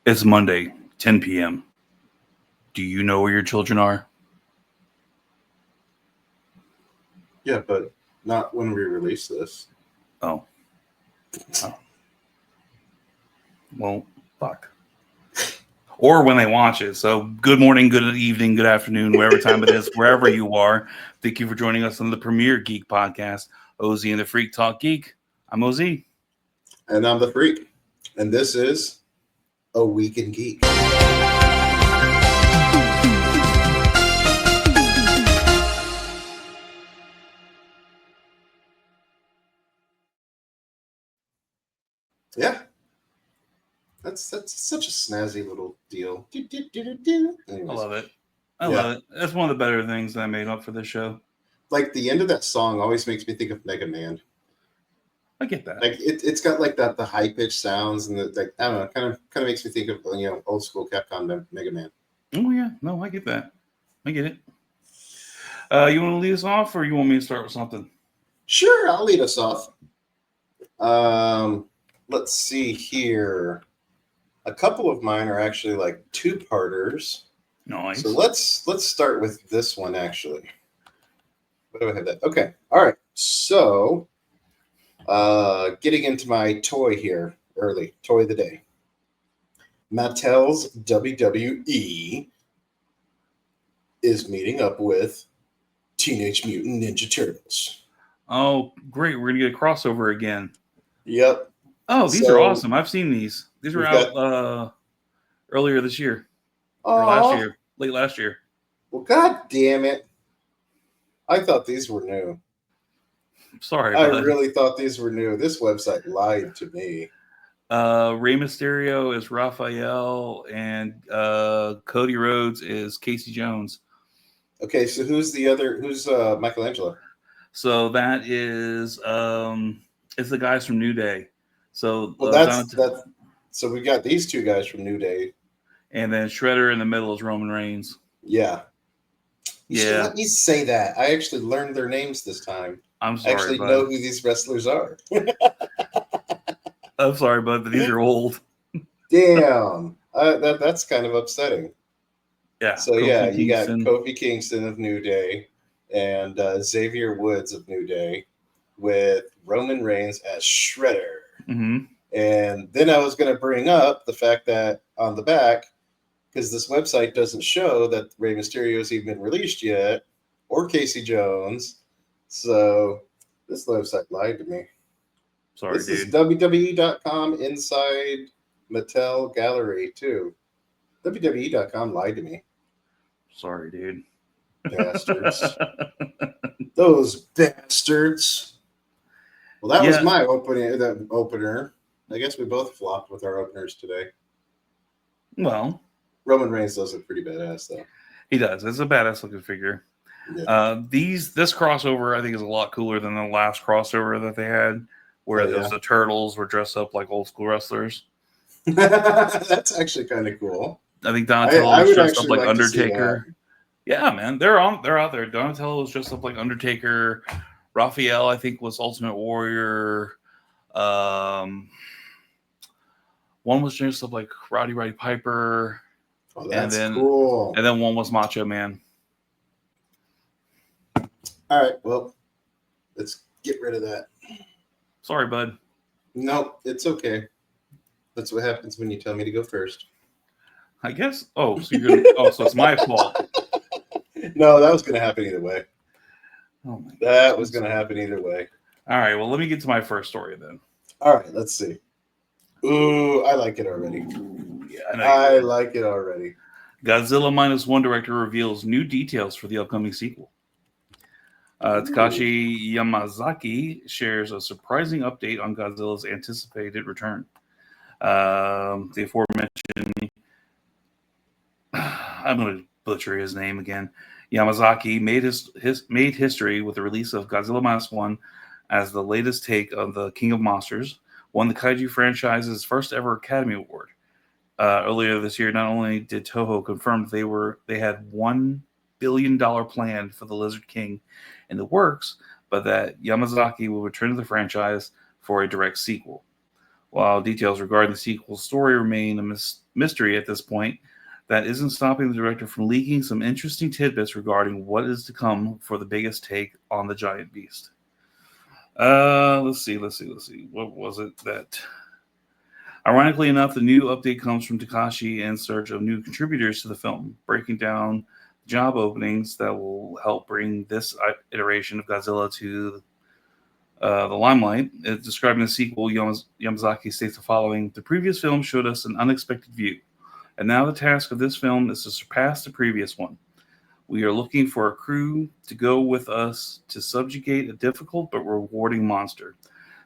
It's Monday, 10 p.m. Do you know where your children are? Yeah, but not when we release this. Oh. Well, fuck. Or when they watch it. So good morning, good evening, good afternoon, whatever time it is, wherever you are. Thank you for joining us on the premier Geek podcast, OZ and the Freak Talk Geek. I'm OZ. And I'm the Freak. And this is A Week in Geek. Yeah. That's such a snazzy little deal. I love it. I love it. That's one of the better things that I made up for this show. Like the end of that song always makes me think of Mega Man. I get that. Like it's got like the high pitched sounds and I don't know, kind of makes me think of old school Capcom Mega Man. Oh yeah, no, I get that. I get it. You want to lead us off, or you want me to start with something? Sure, I'll lead us off. Let's see here. A couple of mine are actually like two-parters. Nice. So let's start with this one actually. What do I have that? Okay. All right. So getting into my toy here early. Toy of the day. Mattel's WWE is meeting up with Teenage Mutant Ninja Turtles. Oh, great. We're going to get a crossover again. Yep. Oh, these are awesome. I've seen these. These were out earlier this year. Or last year. Late last year. Well, god damn it. I thought these were new. Sorry, I really thought these were new. This website lied to me. Rey Mysterio is Raphael, and Cody Rhodes is Casey Jones. Okay, so who's Michelangelo? So that is it's the guys from New Day. So so we got these two guys from New Day, and then Shredder in the middle is Roman Reigns. Yeah. You should let me say that. I actually learned their names this time. I'm sorry, I actually know who these wrestlers are. I'm sorry, bud, but these are old. Damn. That's kind of upsetting. Yeah. So, you got Kofi Kingston of New Day and Xavier Woods of New Day with Roman Reigns as Shredder. Mm-hmm. And then I was going to bring up the fact that on the back, because this website doesn't show that Rey Mysterio's even been released yet, or Casey Jones. So this website lied to me. Sorry, this dude. Is WWE.com inside Mattel Gallery, too. WWE.com lied to me. Sorry, dude. Bastards. Those bastards. Well, that was my opener. I guess we both flopped with our openers today. Well, Roman Reigns does look pretty badass, though. He does. It's a badass looking figure. Yeah. This crossover, I think, is a lot cooler than the last crossover that they had, where the Turtles were dressed up like old school wrestlers. That's actually kind of cool. I think Donatello was dressed up like Undertaker. Yeah, man, they're out there. Donatello was dressed up like Undertaker. Raphael, I think, was Ultimate Warrior. One was dressed up like Roddy Piper. Oh, that's cool. And then one was Macho Man. All right, well, let's get rid of that. Sorry, bud. No, it's okay. That's what happens when you tell me to go first. I guess. Oh, so so it's my fault. No, that was going to happen either way. Oh my God. That was going to happen either way. All right, well, let me get to my first story then. All right, let's see. Ooh, I like it already. Yeah, I like it already. Godzilla -1 director reveals new details for the upcoming sequel. Takashi Yamazaki shares a surprising update on Godzilla's anticipated return. The aforementioned, I'm going to butcher his name again. Yamazaki made history with the release of Godzilla -1 as the latest take on the King of Monsters, won the kaiju franchise's first ever Academy Award. Earlier this year, not only did Toho confirm they had $1 billion plan for the Lizard King in the works, but that Yamazaki will return to the franchise for a direct sequel. While details regarding the sequel's story remain a mystery at this point, that isn't stopping the director from leaking some interesting tidbits regarding what is to come for the biggest take on the giant beast. Let's see. What was it that? Ironically enough, the new update comes from Takashi in search of new contributors to the film, breaking down job openings that will help bring this iteration of Godzilla to the limelight. Describing the sequel, Yamazaki states the following: "The previous film showed us an unexpected view, and now the task of this film is to surpass the previous one. We are looking for a crew to go with us to subjugate a difficult but rewarding monster.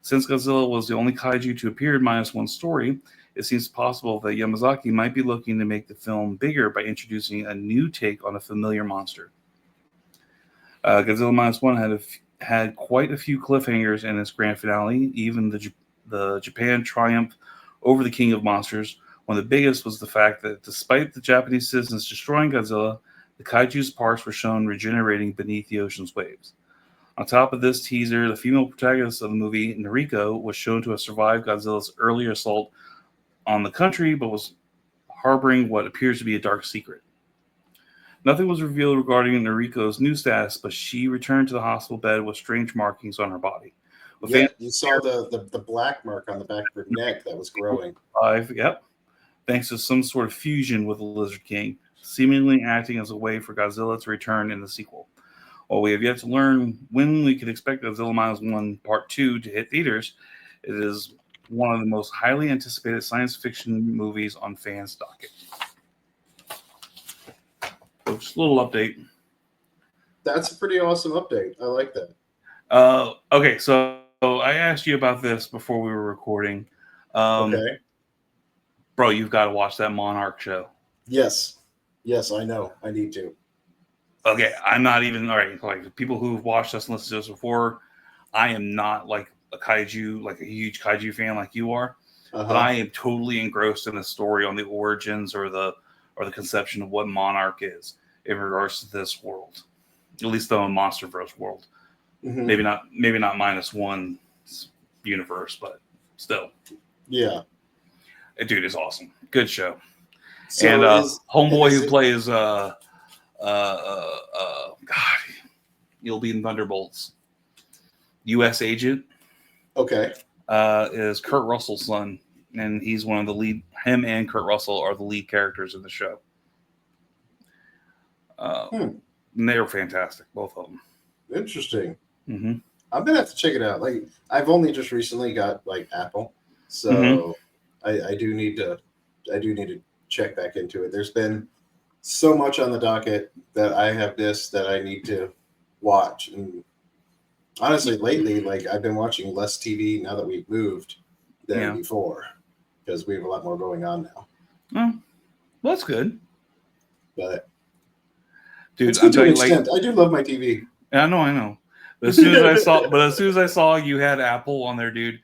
Since Godzilla was the only kaiju to appear in minus one story, it seems possible that Yamazaki might be looking to make the film bigger by introducing a new take on a familiar monster." Godzilla minus one had quite a few cliffhangers in its grand finale, even the Japan triumph over the King of Monsters. One of the biggest was the fact that despite the Japanese citizens destroying Godzilla, the kaiju's parts were shown regenerating beneath the ocean's waves. On top of this teaser, the female protagonist of the movie, Noriko, was shown to have survived Godzilla's earlier assault on the country, but was harboring what appears to be a dark secret. Nothing was revealed regarding Noriko's new status, but she returned to the hospital bed with strange markings on her body. Yeah, you saw the black mark on the back of her neck that was growing. Yep. Thanks to some sort of fusion with the Lizard King, seemingly acting as a way for Godzilla to return in the sequel. While we have yet to learn when we could expect Godzilla Minus 1 Part 2 to hit theaters, it is one of the most highly anticipated science fiction movies on fans' docket. So just a little update. That's a pretty awesome update. I like that. Okay, so I asked you about this before we were recording. Okay. Bro, you've got to watch that Monarch show. Yes, I know. I need to. Okay, I'm not even all right. Like people who've watched us and listened to us before, I am not like a kaiju, like a huge kaiju fan like you are. But I am totally engrossed in the story on the origins or the conception of what Monarch is in regards to this world, at least the MonsterVerse world. Mm-hmm. Maybe not minus one universe, but still. Yeah, Dude, is awesome. Good show. So and homeboy who plays God, you'll be in Thunderbolts. U.S. agent. Okay. Is Kurt Russell's son, and he's one of the lead. Him and Kurt Russell are the lead characters in the show. And they're fantastic, both of them. Interesting. Mm-hmm. I'm gonna have to check it out. Like, I've only just recently got like Apple, so I do need to check back into it. There's been so much on the docket that I have missed that I need to watch. And honestly, lately, like I've been watching less TV now that we've moved than before because we have a lot more going on now. Oh, well, that's good. But dude, it's good to an extent. I do love my TV. I know. But as soon as I saw you had Apple on there, dude,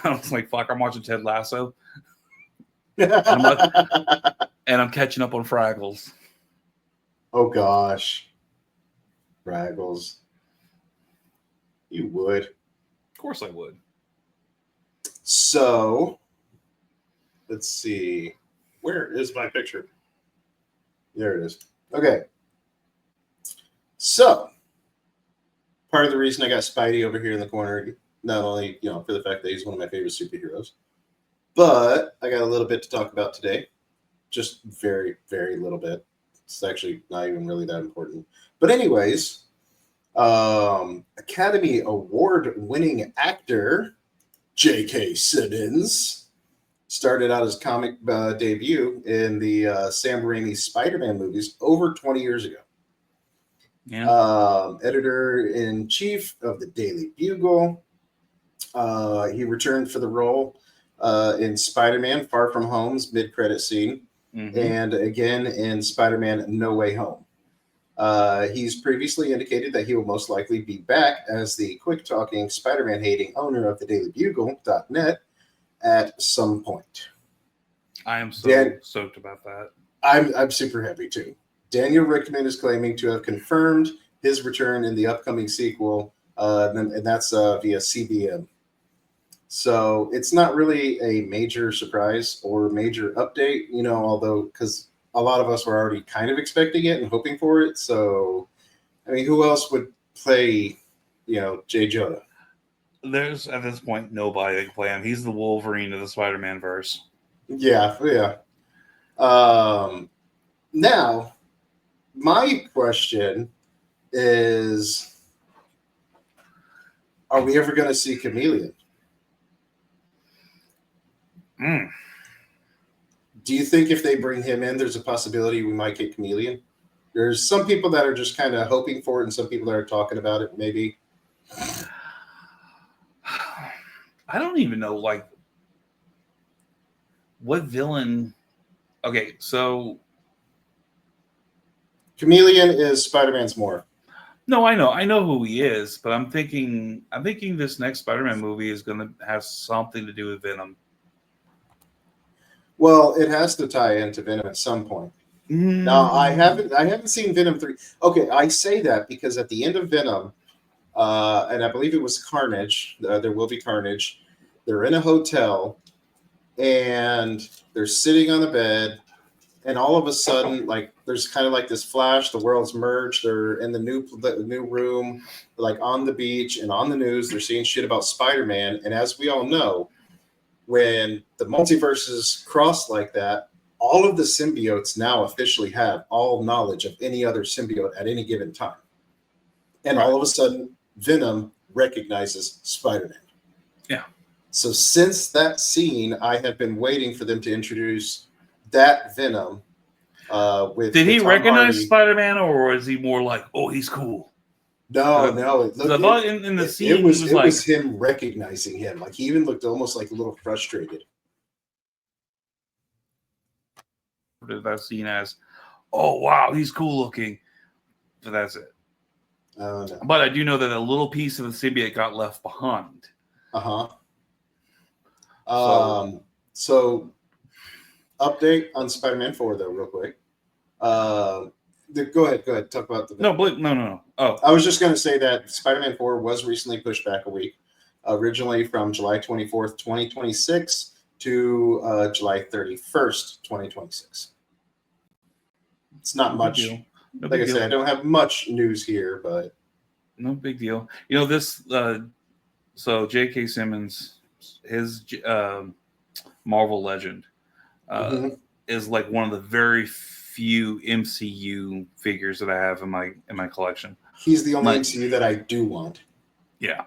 I was like, "Fuck!" I'm watching Ted Lasso, and I'm catching up on Fraggles. Oh gosh, Fraggles! You would. Of course, I would. So, let's see. Where is my picture? There it is. Okay. So, part of the reason I got Spidey over here in the corner, not only, for the fact that he's one of my favorite superheroes, but I got a little bit to talk about today. Just very, very little bit. It's actually not even really that important. But anyways, Academy Award-winning actor J.K. Simmons started out his comic debut in the Sam Raimi Spider-Man movies over 20 years ago. Yeah. Editor-in-chief of the Daily Bugle. He returned for the role in Spider-Man Far From Home's mid-credit scene, and again in Spider-Man No Way Home. He's previously indicated that he will most likely be back as the quick-talking, Spider-Man-hating owner of the DailyBugle.net at some point. I am so stoked about that. I'm super happy too. Daniel Rickman is claiming to have confirmed his return in the upcoming sequel, and that's via CBM. So it's not really a major surprise or major update, although because a lot of us were already kind of expecting it and hoping for it. So, I mean, who else would play, Jay Jonah? There's at this point nobody that can play him. He's the Wolverine of the Spider-Man verse. Yeah, yeah. Now, my question is, are we ever going to see Chameleon? Mm. Do you think if they bring him in, there's a possibility we might get Chameleon? There's some people that are just kind of hoping for it, and some people that are talking about it, maybe. I don't even know, like, what villain. Okay, so Chameleon is Spider-Man's morph. no, I know who he is, but I'm thinking this next Spider-Man movie is going to have something to do with Venom. Well, it has to tie into Venom at some point. Now, I haven't seen Venom 3. Okay, I say that because at the end of Venom, and I believe it was Carnage, there will be Carnage. They're in a hotel, and they're sitting on the bed, and all of a sudden, like, there's kind of like this flash. The world's merged. They're in the new room, like on the beach and on the news. They're seeing shit about Spider-Man, and as we all know, when the multiverses cross like that, all of the symbiotes now officially have all knowledge of any other symbiote at any given time. And all of a sudden, Venom recognizes Spider-Man. Yeah. So since that scene, I have been waiting for them to introduce that Venom. Did he recognize Spider-Man, or was he more like, oh, he's cool? No. In the scene, it was him recognizing him. Like, he even looked almost like a little frustrated. That scene as, oh wow, he's cool looking. So that's it. No. But I do know that a little piece of the symbiote got left behind. So update on Spider-Man 4 though, real quick. Go ahead. Talk about the No. Oh, I was just going to say that Spider-Man 4 was recently pushed back a week, originally from July 24th, 2026 to July 31st, 2026. It's not much. Like I said, I don't have much news here, but no big deal. This. So J.K. Simmons, his Marvel Legend, is like one of the very few MCU figures that I have in my collection. He's the only MCU that I do want. Yeah,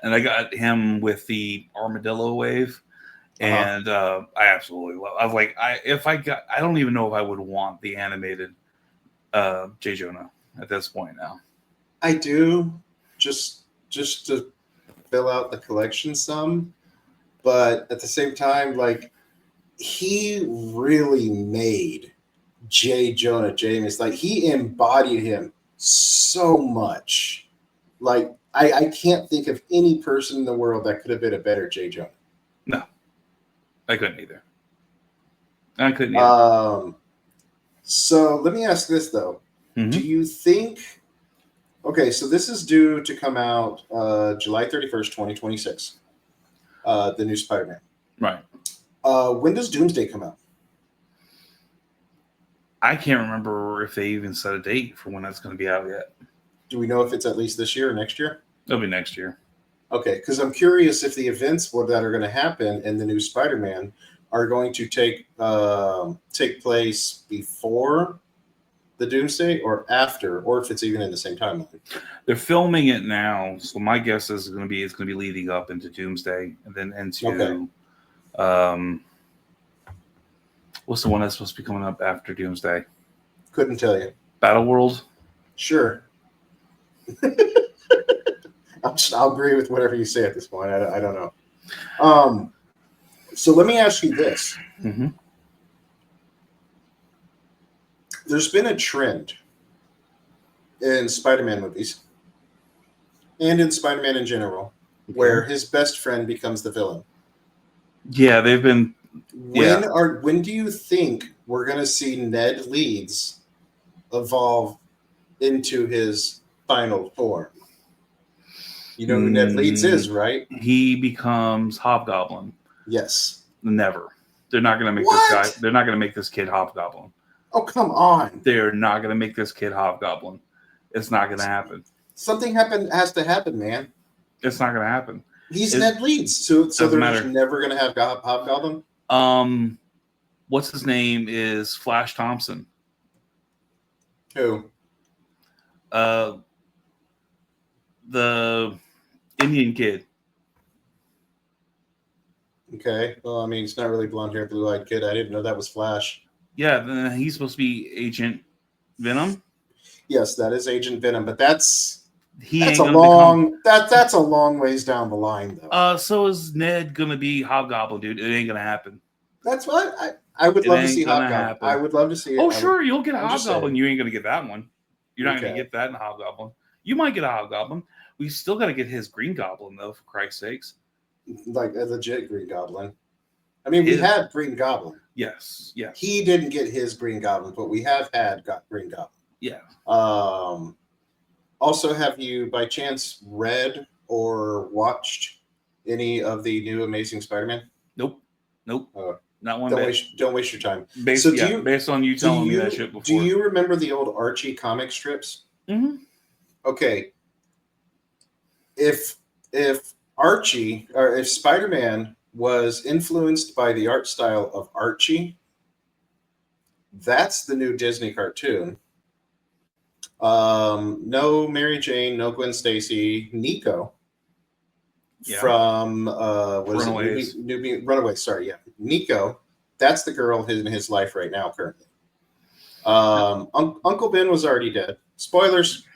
and I got him with the Armadillo wave, and I absolutely love. I was like, I don't even know if I would want the animated J. Jonah at this point now. I do, just to fill out the collection some, but at the same time, like, he really made J. Jonah Jameson. Like, he embodied him so much. Like, I can't think of any person in the world that could have been a better J. Jonah. No, I couldn't either. So let me ask this though: Do you think? Okay, so this is due to come out July 31st, 2026. The new Spider-Man. Right. When does Doomsday come out? I can't remember if they even set a date for when that's going to be out yet. Do we know if it's at least this year or next year? It'll be next year. Okay, because I'm curious if the events that are going to happen in the new Spider-Man are going to take place before the Doomsday or after, or if it's even in the same timeline. They're filming it now, so my guess is it's going to be leading up into Doomsday and then into what's the one that's supposed to be coming up after Doomsday? Couldn't tell you. Battle World? Sure. I'll agree with whatever you say at this point. I don't know. So let me ask you this. There's been a trend in Spider-Man movies and in Spider-Man in general where his best friend becomes the villain. Yeah, they've been. When do you think we're going to see Ned Leeds evolve into his final form? You know who Ned Leeds is, right? He becomes Hobgoblin. Yes. Never. They're not going to make What? this guy. They're not going to make this kid Hobgoblin. Oh, come on. They're not going to make this kid Hobgoblin. It's not going to happen. Something has to happen, man. It's not going to happen. He's Ned Leeds, so they're matter. just never going to have Hobgoblin? What's his name is Flash Thompson. Who? The Indian kid. Okay. Well, I mean, he's not really blonde-haired, blue-eyed kid. I didn't know that was Flash. Yeah, he's supposed to be Agent Venom. Yes, that is Agent Venom, but that's a long ways down the line, though. So is Ned gonna be Hobgoblin, dude? It ain't gonna happen. That's what I would love to see Hobgoblin. Happen. I would love to see it. Oh, sure, you'll get a Hobgoblin. You ain't gonna get that one. You're not gonna get that in Hobgoblin. You might get a Hobgoblin. We still got to get his Green Goblin, though, for Christ's sakes. Like a legit Green Goblin. I mean, we had Green Goblin. Yes. He didn't get his Green Goblin, but we have got Green Goblin. Yeah. Also, have you, by chance, read or watched any of the new Amazing Spider-Man? Nope. Not one. Don't waste your time. Based on you telling me that shit before. Do you remember the old Archie comic strips? Mm-hmm. Okay. If Archie or if Spider-Man was influenced by the art style of Archie, that's the new Disney cartoon. No Mary Jane, no Gwen Stacy, Nico from Runaways. Runaways. Sorry, yeah, Nico. That's the girl in his life right now, currently. Uncle Ben was already dead. Spoilers: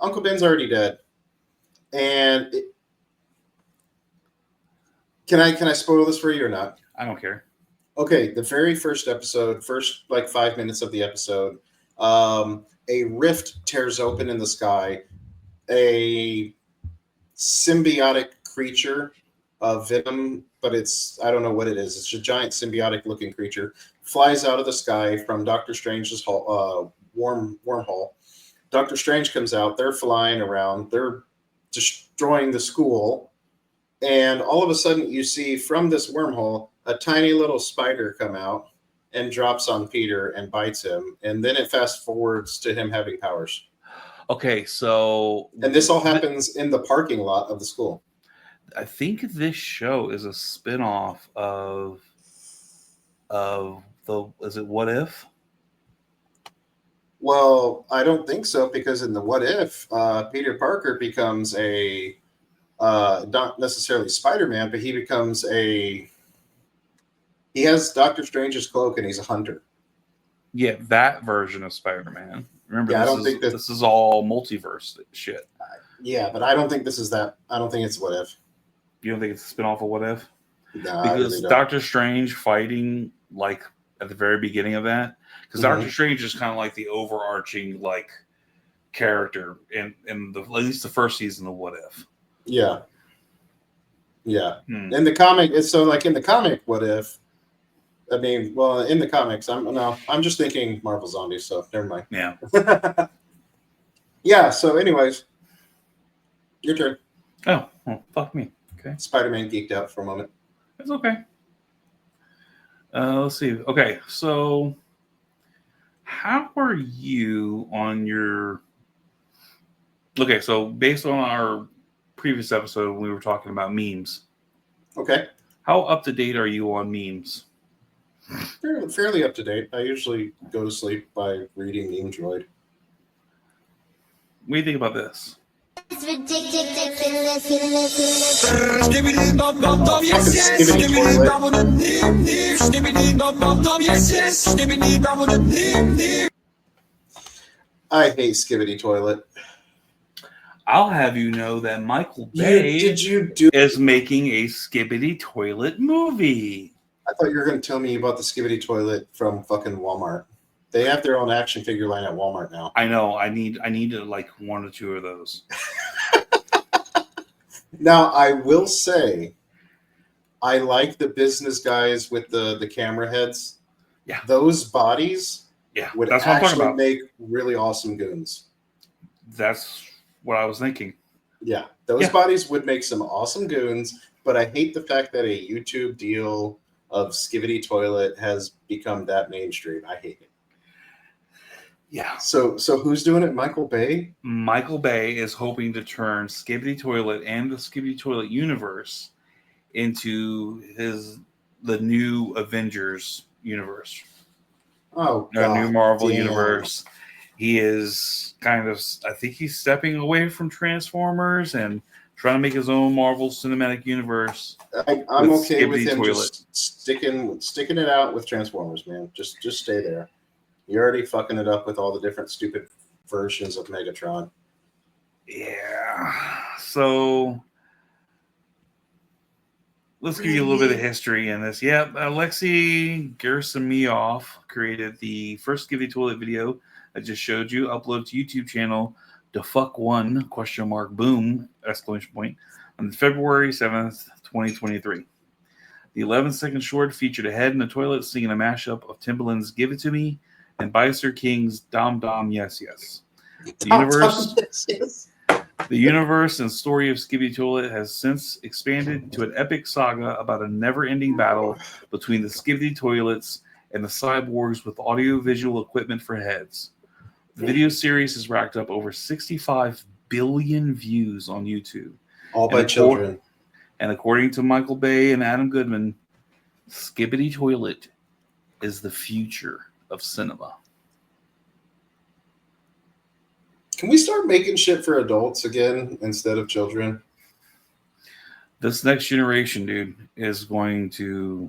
Uncle Ben's already dead. And can I spoil this for you or not? I don't care. Okay, the very first episode, first like 5 minutes of the episode, a rift tears open in the sky. A symbiotic creature of Venom, but I don't know what it is. It's a giant symbiotic looking creature, flies out of the sky from Doctor Strange's wormhole. Doctor Strange comes out. They're flying around. They're destroying the school, and all of a sudden you see from this wormhole a tiny little spider come out and drops on Peter and bites him, and then it fast forwards to him having powers. Okay, so and this all happens in the parking lot of the school. I think this show is a spin-off of is it What If? Well, I don't think so, because in the What If, Peter Parker becomes not necessarily Spider-Man, but he has Doctor Strange's cloak and he's a hunter. Yeah, that version of Spider-Man. Remember, this is all multiverse shit. Yeah, but I don't think this is that. I don't think it's What If. You don't think it's a spin-off of What If? No, because really Doctor Strange fighting like at the very beginning of that. Because Doctor Strange is kind of like the overarching like character in at least the first season of What If. Yeah. In the comic, it's so like in the comic What If. I mean, well, in the comics, I'm just thinking Marvel Zombies, so never mind. Yeah. Yeah. So, anyways, your turn. Oh, well, fuck me. Okay. Spider-Man geeked out for a moment. It's okay. Let's see. Okay, so how are you on your? Okay, so based on our previous episode, when we were talking about memes. Okay. How up to date are you on memes? Fairly up to date. I usually go to sleep by reading Meme Droid. What do you think about this? It's ridiculous. I hate Skibbity Toilet. I'll have you know that Michael Bay is making a Skibbity Toilet movie. I thought you were going to tell me about the Skibbity Toilet from fucking Walmart. They have their own action figure line at Walmart now. I know. I need like one or two of those. Now, I will say, I like the business guys with the camera heads. Yeah. Those bodies would that's what I'm talking actually about. Make really awesome goons. That's what I was thinking. Yeah, those Yeah. bodies would make some awesome goons, but I hate the fact that a YouTube deal of Skivvy Toilet has become that mainstream. I hate it. Yeah. So who's doing it? Michael Bay? Michael Bay is hoping to turn Skibidi Toilet and the Skibidi Toilet universe into the new Avengers universe, Oh a new god, Marvel damn! universe. He is I think he's stepping away from Transformers and trying to make his own Marvel Cinematic Universe. I'm with okay with Skibidi him Toilet. just sticking it out with Transformers, man. Just stay there. You're already fucking it up with all the different stupid versions of Megatron. Yeah. So let's give you a little bit of history in this. Yeah, Alexei Gerasimev created the first Skibidi Toilet video I just showed you, uploaded to YouTube channel the fuck one boom on February 7th, 2023. The 11-second short featured a head in the toilet singing a mashup of Timbaland's Give It To Me and Bicer King's Dom Dom Yes Yes. The universe and story of Skibidi Toilet has since expanded to an epic saga about a never-ending battle between the Skibidi Toilets and the cyborgs with audio-visual equipment for heads. The video series has racked up over 65 billion views on YouTube. All by children. And according to Michael Bay and Adam Goodman, Skibidi Toilet is the future of cinema. Can we start making shit for adults again instead of children? This next generation, dude, is going to,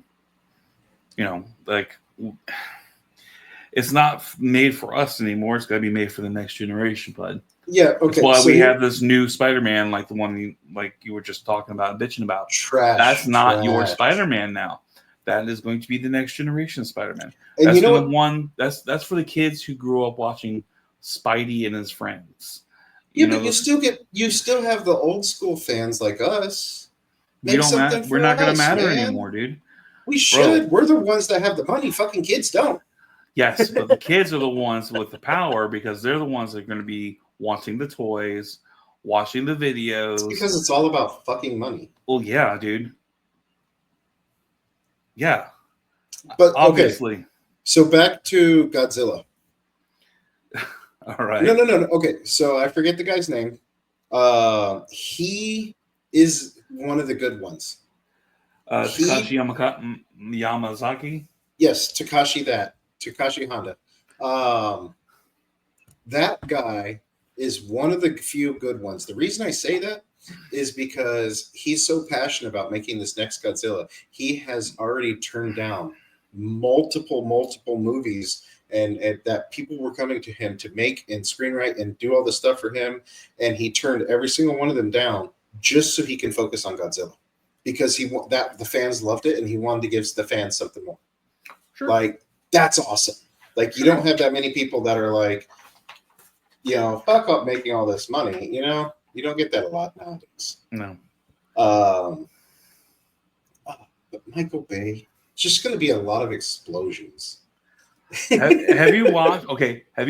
it's not made for us anymore. It's got to be made for the next generation, bud. Yeah, okay. That's why we have this new Spider-Man, like the one you were just talking about, bitching about. Trash. That's not your Spider-Man now. That is going to be the next generation Spider-Man. And that's that's for the kids who grew up watching Spidey and his friends. Yeah, but you still have the old school fans like us. We're not going to matter anymore, dude. We should. We're the ones that have the money. Fucking kids don't. Yes, but the kids are the ones with the power because they're the ones that are going to be wanting the toys, watching the videos. It's because it's all about fucking money. Well, yeah, dude. Yeah. But obviously. Okay. So back to Godzilla. All right. No. Okay, so I forget the guy's name. He is one of the good ones. Takashi Yamazaki? Yes, Takashi Honda. That guy is one of the few good ones. The reason I say that is because he's so passionate about making this next Godzilla. He has already turned down multiple movies and that people were coming to him to make and screenwrite and do all this stuff for him. And he turned every single one of them down just so he can focus on Godzilla because the fans loved it and he wanted to give the fans something more. Sure. Like, that's awesome. Like, you don't have that many people that are like, fuck up making all this money. You don't get that a lot nowadays. No. But Michael Bay, it's just going to be a lot of explosions. have you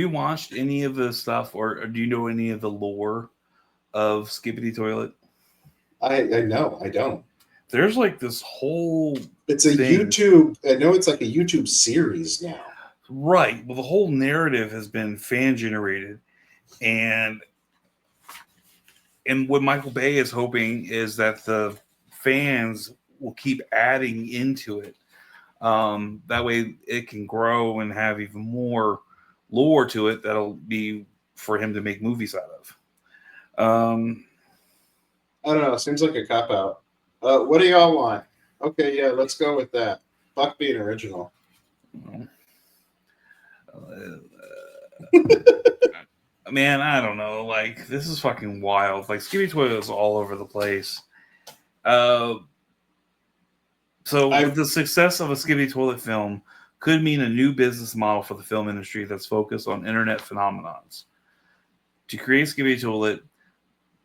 watched any of the stuff or do you know any of the lore of Skibidi Toilet? I know. I don't. There's like this whole it's a thing. YouTube. I know it's like a YouTube series now. Right. Well, the whole narrative has been fan generated. And what Michael Bay is hoping is that the fans will keep adding into it. That way it can grow and have even more lore to it that'll be for him to make movies out of. I don't know. It seems like a cop-out. What do y'all want? Okay, yeah, let's go with that. Fuck being original. Man, I don't know. Like, this is fucking wild. Like, Skibidi Toilet is all over the place. So with the success of a Skibidi Toilet film could mean a new business model for the film industry that's focused on internet phenomenons. To create Skibidi Toilet,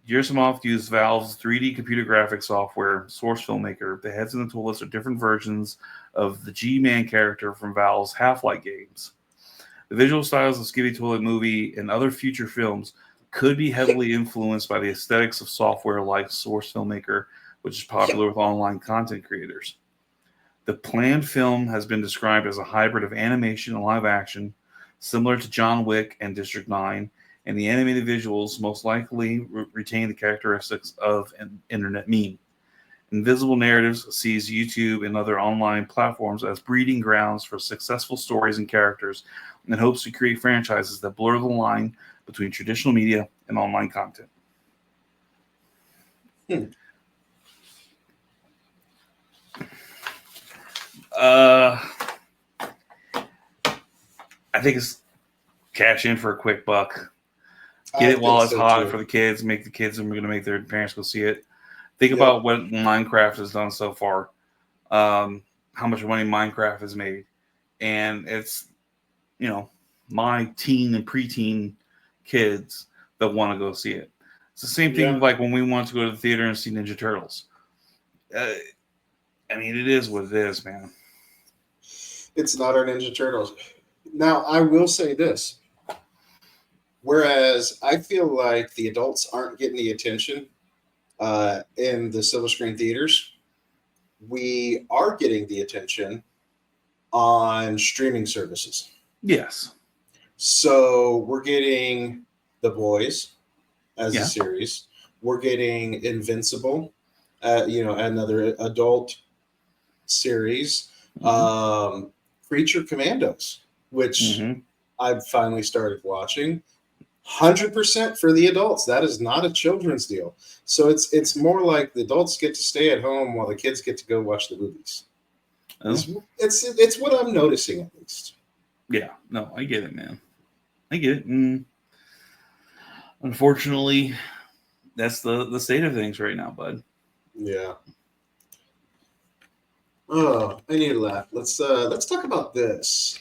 Gerasimev used Valve's 3D computer graphics software, Source Filmmaker. The heads in the toilets are different versions of the G-Man character from Valve's Half-Life games. The visual styles of Skibidi Toilet movie and other future films could be heavily influenced by the aesthetics of software like Source Filmmaker, which is popular with online content creators. The planned film has been described as a hybrid of animation and live action, similar to John Wick and District 9, and the animated visuals most likely retain the characteristics of an internet meme. Invisible Narratives sees YouTube and other online platforms as breeding grounds for successful stories and characters, and hopes to create franchises that blur the line between traditional media and online content. I think it's cash in for a quick buck. Get it while it's hot for the kids. Make the kids, and we're going to make their parents go see it. Think about what Minecraft has done so far. How much money Minecraft has made. And it's, my teen and preteen kids that want to go see it. It's the same thing like when we want to go to the theater and see Ninja Turtles. It is what it is, man. It's not our Ninja Turtles. Now, I will say this. Whereas I feel like the adults aren't getting the attention in the silver screen theaters, we are getting the attention on streaming services. Yes. So we're getting The Boys as a series. We're getting Invincible, another adult series. Creature Commandos, which I've finally started watching. 100% for the adults. That is not a children's deal. So it's more like the adults get to stay at home while the kids get to go watch the movies. Oh. It's what I'm noticing, at least. Yeah, no, I get it, man. I get it. And unfortunately, that's the state of things right now, bud. Yeah. Oh, I need to laugh. Let's talk about this.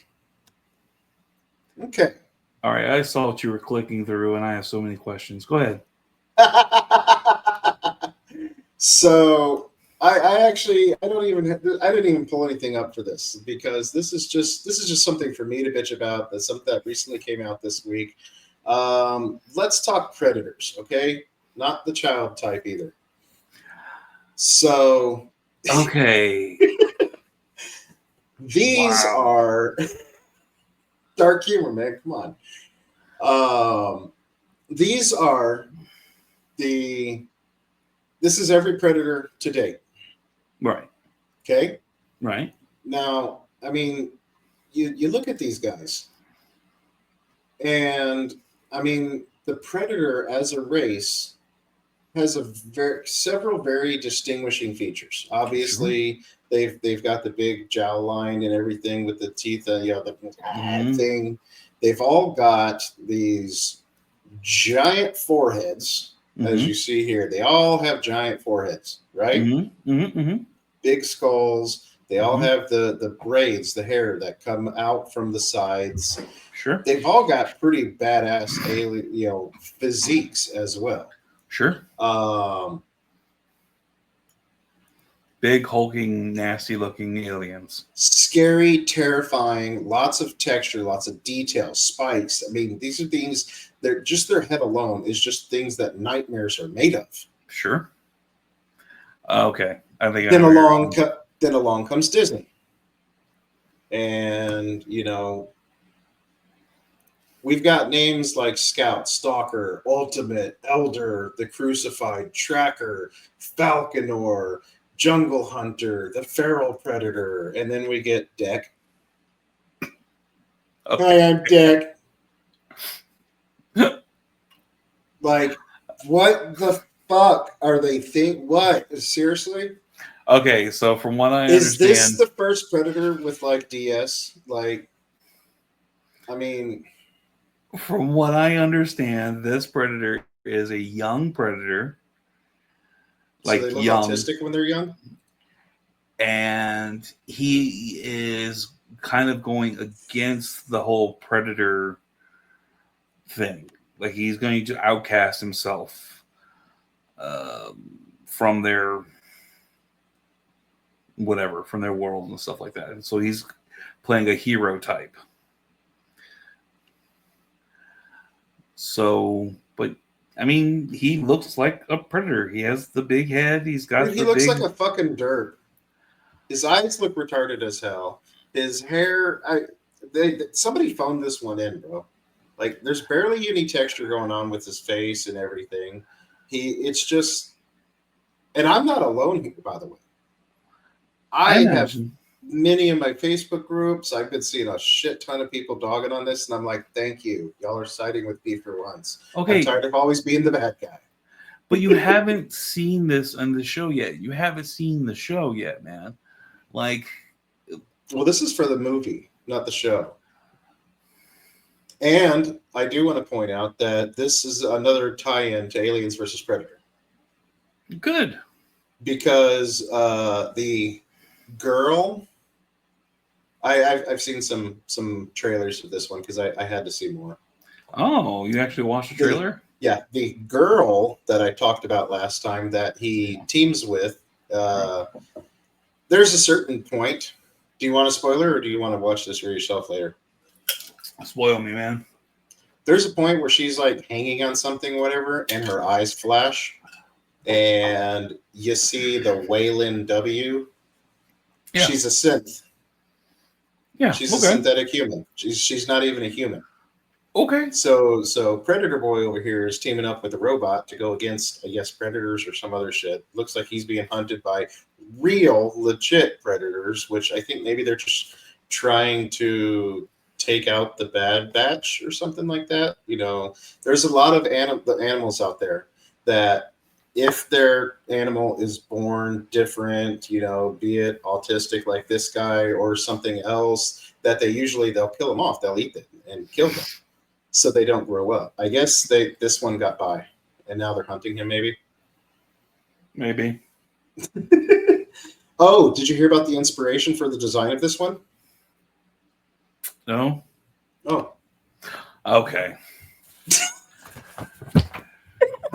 Okay. All right, I saw what you were clicking through, and I have so many questions. Go ahead. So I didn't even pull anything up for this because this is just something for me to bitch about. That's something that recently came out this week. Let's talk Predators, okay? Not the child type either. So okay, these are dark humor, man. Come on. These are this is every Predator to date. Right. Okay. Right. Now, you look at these guys, and the Predator as a race has several very distinguishing features. Obviously, they've got the big jawline and everything with the teeth, the thing. They've all got these giant foreheads, as you see here. They all have giant foreheads, right? Big skulls. They all have the braids, the hair that come out from the sides. Sure. They've all got pretty badass alien, physiques as well. Sure. Big, hulking, nasty-looking aliens. Scary, terrifying, lots of texture, lots of detail, spikes. These are things that just their head alone is just things that nightmares are made of. Sure. Okay. I think then along comes Disney. And, we've got names like Scout, Stalker, Ultimate, Elder, the Crucified, Tracker, Falconor, Jungle Hunter, the Feral Predator, and then we get Deck. Okay. Hi, I'm Deck. Like, what the fuck are they What? Seriously? Okay, so from what I understand... Is this the first Predator with, DS? From what I understand, this Predator is a young Predator. So they look autistic when they're young? And he is kind of going against the whole Predator thing. Like, he's going to outcast himself from their from their world and stuff like that. And so he's playing a hero type. So, but I mean, he looks like a predator. He has the big head. He's got Dude, he the looks big. like a fucking dirt. His eyes look retarded as hell. His hair, somebody phoned this one in, bro. Like, there's barely any texture going on with his face and everything. It's just, and I'm not alone here, by the way. I I have imagine. many of my Facebook groups. I've been seeing a shit ton of people dogging on this, and I'm like, thank you. Y'all are siding with me for once. I'm Okay, tired of always being the bad guy. but you haven't seen this on the show yet. You haven't seen the show yet, man. Like, Well, this is for the movie, not the show. And I do want to point out that this is another tie-in to Aliens versus Predator good. because the girl, I've seen some trailers of this one because I had to see more. Oh, you actually watched the trailer? The girl that I talked about last time that he teams with, there's a certain point. Do you want a spoiler or do you want to watch this for yourself later? Spoil me, man. There's a point where she's like hanging on something, whatever, and her eyes flash, and you see the Wayland W. Yeah. She's a synth. Yeah. She's a synthetic human. She's not even a human. Okay. So Predator Boy over here is teaming up with a robot to go against, I guess, predators or some other shit. Looks like he's being hunted by real, legit predators, which I think maybe they're just trying to take out the bad batch or something like that. You know, there's a lot of animals out there that if their animal is born different, you know, be it autistic like this guy or something else, that they'll kill them off. They'll eat them and kill them so they don't grow up. I guess this one got by and now they're hunting him maybe. Maybe. Oh, did you hear about the inspiration for the design of this one? No. Oh, Okay.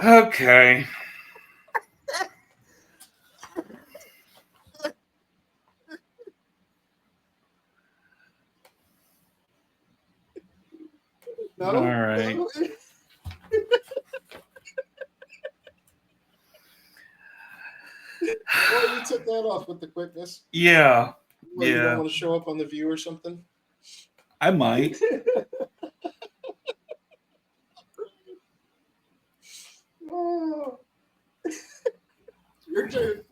Okay. no. All right. No. Well, you took that off with the quickness. Yeah. Well, you don't Yeah. want to show up on The View or something? I might. Oh. Your turn.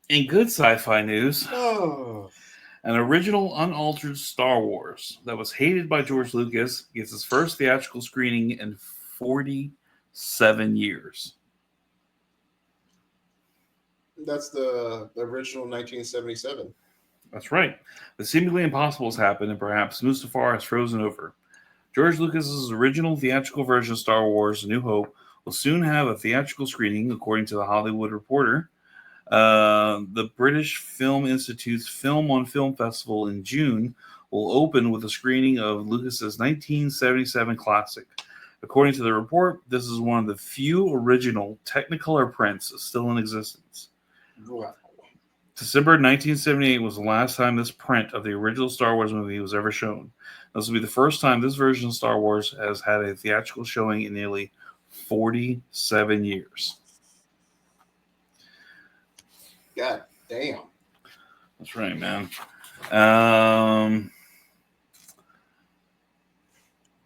In good sci-fi news, Oh. an original unaltered Star Wars that was hated by George Lucas gets its first theatrical screening in 47 years. That's the original 1977. That's right. The seemingly impossible has happened, and perhaps Mustafar has frozen over. George Lucas's original theatrical version of Star Wars: A New Hope will soon have a theatrical screening, according to The Hollywood Reporter. The British Film Institute's Film on Film Festival in June will open with a screening of Lucas's 1977 classic. According to the report, this is one of the few original Technicolor prints still in existence. Wow. December 1978 was the last time this print of the original Star Wars movie was ever shown. This will be the first time this version of Star Wars has had a theatrical showing in nearly 47 years. God damn. That's right, man.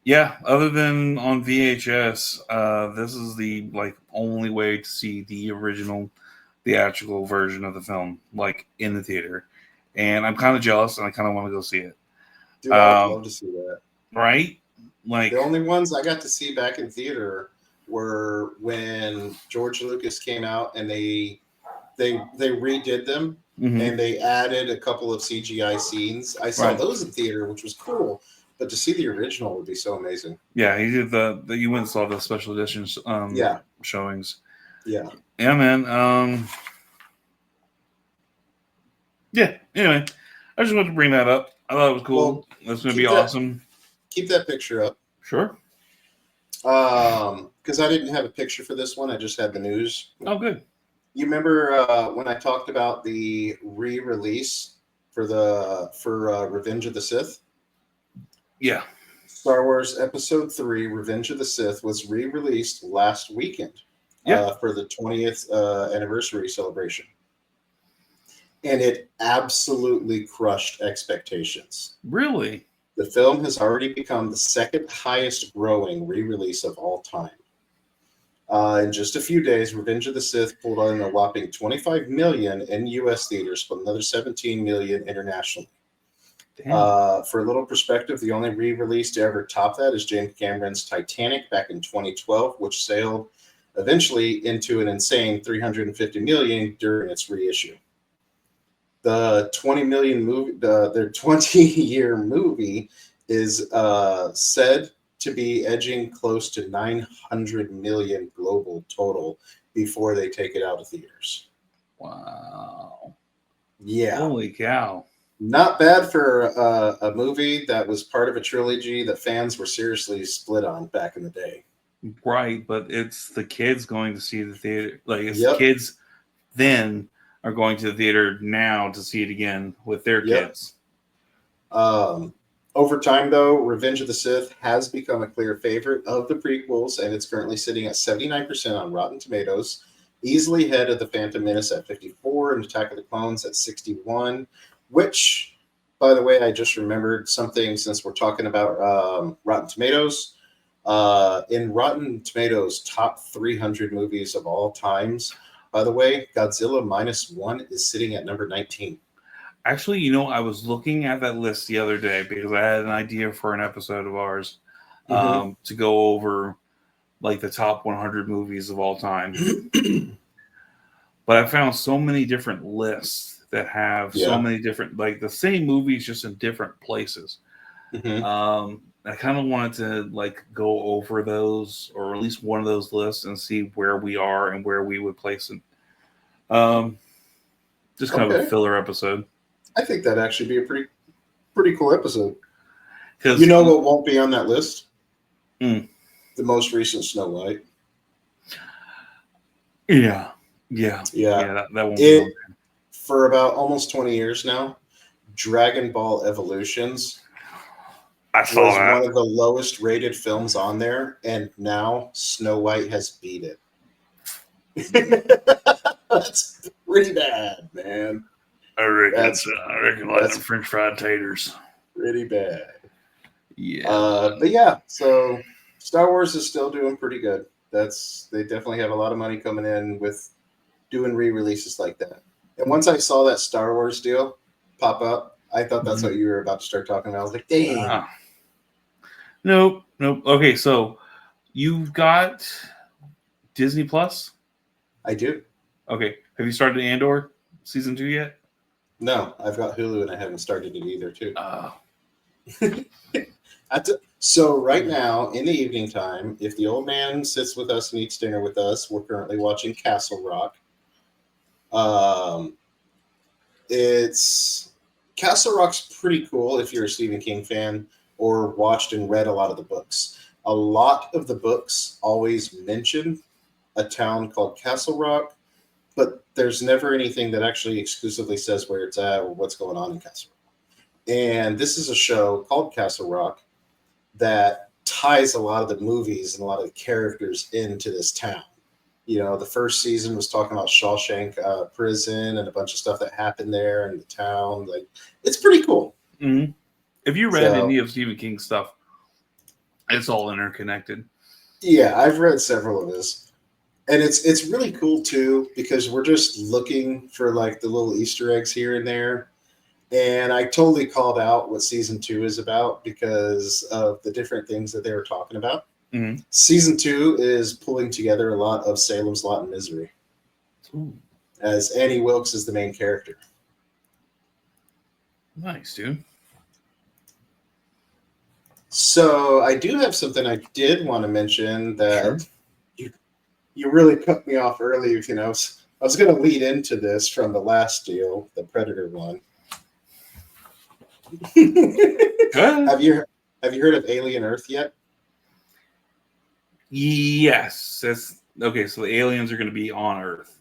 Yeah, other than on VHS, this is the only way to see the original theatrical version of the film, in the theater. And I'm kind of jealous, and I kind of want to go see it. Dude, I'd love to see that. Right? The only ones I got to see back in theater were when George Lucas came out and they redid them and they added a couple of CGI scenes. I saw those in theater, which was cool. But to see the original would be so amazing. Yeah, he did you went and saw the special editions showings. Yeah. Yeah, man. Yeah, anyway, I just wanted to bring that up. I thought it was cool. Well, That's going to be awesome. Keep that picture up. Sure. Because I didn't have a picture for this one. I just had the news. Oh, good. You remember when I talked about the re-release for Revenge of the Sith? Yeah. Star Wars Episode 3 Revenge of the Sith was re-released last weekend Yeah. for the 20th anniversary celebration. And it absolutely crushed expectations. Really? The film has already become the second highest growing re-release of all time. In just a few days, Revenge of the Sith pulled in a whopping 25 million in U.S. theaters, but another 17 million internationally. Damn. For a little perspective, the only re-release to ever top that is James Cameron's Titanic back in 2012, which sailed eventually into an insane 350 million during its reissue. The 20 million movie, their 20-year movie is said to be edging close to 900 million global total before they take it out of theaters. Wow. Yeah. Holy cow. Not bad for a movie that was part of a trilogy that fans were seriously split on back in the day. Right, but it's the kids going to see the theater. Like, it's Yep. kids then are going to the theater now to see it again with their Yep. kids. Over time, though, Revenge of the Sith has become a clear favorite of the prequels, and it's currently sitting at 79% on Rotten Tomatoes, easily ahead of The Phantom Menace at 54 and Attack of the Clones at 61, which, by the way, I just remembered something since we're talking about Rotten Tomatoes. In Rotten Tomatoes' top 300 movies of all times, by the way, Godzilla Minus One is sitting at number 19. Actually, I was looking at that list the other day because I had an idea for an episode of ours to go over like the top 100 movies of all time. But I found so many different lists that have so many different, like the same movies, just in different places. I kind of wanted to like go over those, or at least one of those lists, and see where we are and where we would place it. Just kind of a filler episode. I think that'd actually be a pretty cool episode. 'Cause You know what won't be on that list? Mm. The most recent Snow White. Yeah. That won't be on there. For about almost 20 years now, Dragon Ball Evolutions I saw was that. one of the lowest rated films on there, and now Snow White has beat it. That's pretty bad, man. I reckon That's- like that's- the French fried taters. Pretty bad. Yeah. But yeah, so Star Wars is still doing pretty good. They definitely have a lot of money coming in with doing re-releases like that. And once I saw that Star Wars deal pop up, I thought that's what you were about to start talking about. I was like, dang. Nope. Okay, so you've got Disney Plus? I do. Okay. Have you started Andor season 2 yet? No, I've got Hulu and I haven't started it either, too. Oh. So right now, in the evening time, if the old man sits with us and eats dinner with us, we're currently watching Castle Rock. Castle Rock's pretty cool if you're a Stephen King fan or watched and read a lot of the books. A lot of the books always mention a town called Castle Rock, but there's never anything that actually exclusively says where it's at or what's going on in Castle Rock. And this is a show called Castle Rock that ties a lot of the movies and a lot of the characters into this town. The first season was talking about Shawshank prison and a bunch of stuff that happened there in the town. Like, it's pretty cool. Mm-hmm. If you read any of Stephen King's stuff, it's all interconnected. Yeah, I've read several of his. And it's really cool, too, because we're just looking for, like, the little Easter eggs here and there. And I totally called out what season 2 is about because of the different things that they were talking about. Mm-hmm. Season 2 is pulling together a lot of Salem's Lot and Misery. Ooh. As Annie Wilkes is the main character. Nice, dude. So I do have something I did want to mention that you really cut me off early. I was going to lead into this from the last deal, the Predator one. Have you heard of Alien Earth yet? Yes. Okay, so the aliens are going to be on Earth.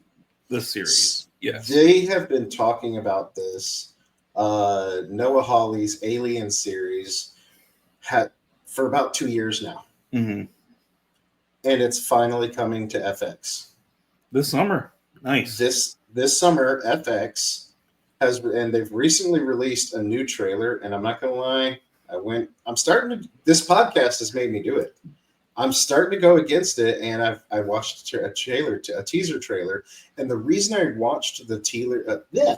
This series. Yes. They have been talking about this. Noah Hawley's Alien series for about 2 years now. Mm-hmm. And it's finally coming to FX. This summer. Nice. This summer, FX has, and they've recently released a new trailer. And I'm not gonna lie, this podcast has made me do it. I'm starting to go against it, and I watched a teaser trailer, and the reason I watched the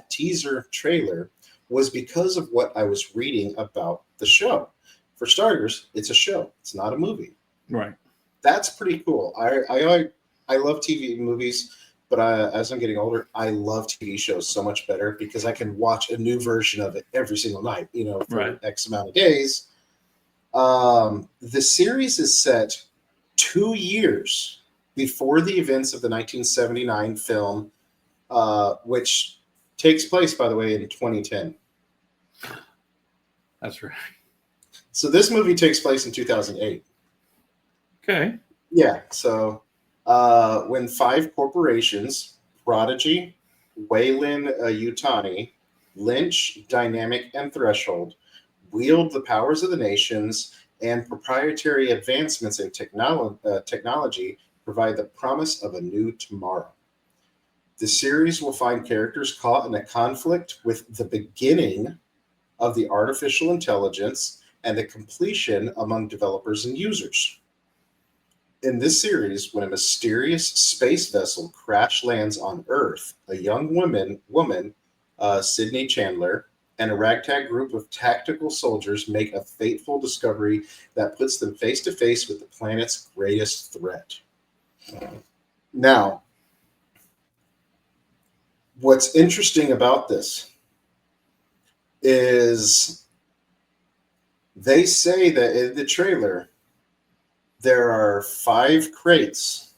teaser trailer was because of what I was reading about the show. For starters, it's a show; it's not a movie. Right. That's pretty cool. I love TV movies, but as I'm getting older, I love TV shows so much better because I can watch a new version of it every single night. For X amount of days. The series is set 2 years before the events of the 1979 film, which takes place, by the way, in 2010. That's right. So this movie takes place in 2008. Okay. Yeah. So when 5 corporations, Prodigy, Wayland Yutani, Lynch, Dynamic, and Threshold, wield the powers of the nations and proprietary advancements in technology provide the promise of a new tomorrow. The series will find characters caught in a conflict with the beginning of the artificial intelligence and the completion among developers and users. In this series, when a mysterious space vessel crash lands on Earth, a young woman, Sydney Chandler, and a ragtag group of tactical soldiers make a fateful discovery that puts them face to face with the planet's greatest threat. Now, what's interesting about this is they say that in the trailer, there are 5 crates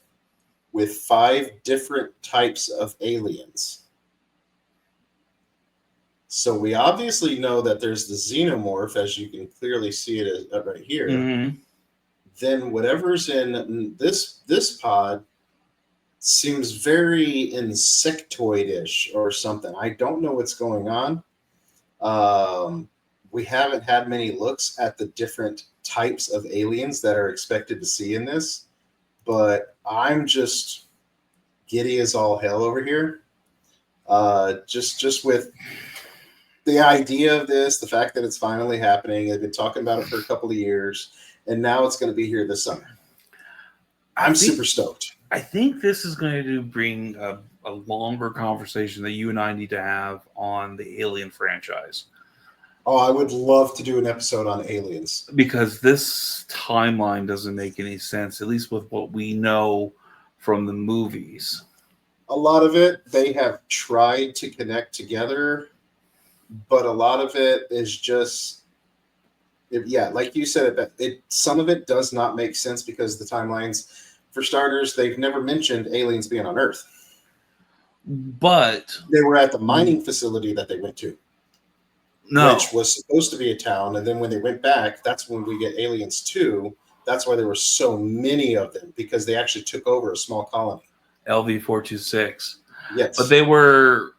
with 5 different types of aliens. So we obviously know that there's the xenomorph, as you can clearly see it right here. Mm-hmm. Then whatever's in this pod seems very insectoid-ish or something. I don't know what's going on. We haven't had many looks at the different types of aliens that are expected to see in this, but I'm just giddy as all hell over here. Just with the idea of this, the fact that it's finally happening. I've been talking about it for a couple of years, and now it's going to be here this summer. I'm super stoked. I think this is going to bring a longer conversation that you and I need to have on the Alien franchise. Oh, I would love to do an episode on aliens. Because this timeline doesn't make any sense, at least with what we know from the movies. A lot of it, they have tried to connect together, but a lot of it is just, like you said, some of it does not make sense because the timelines, for starters, they've never mentioned aliens being on Earth. But they were at the mining facility that they went to. No. Which was supposed to be a town. And then when they went back, that's when we get Aliens 2. That's why there were so many of them, because they actually took over a small colony. LV-426. Yes. But they were...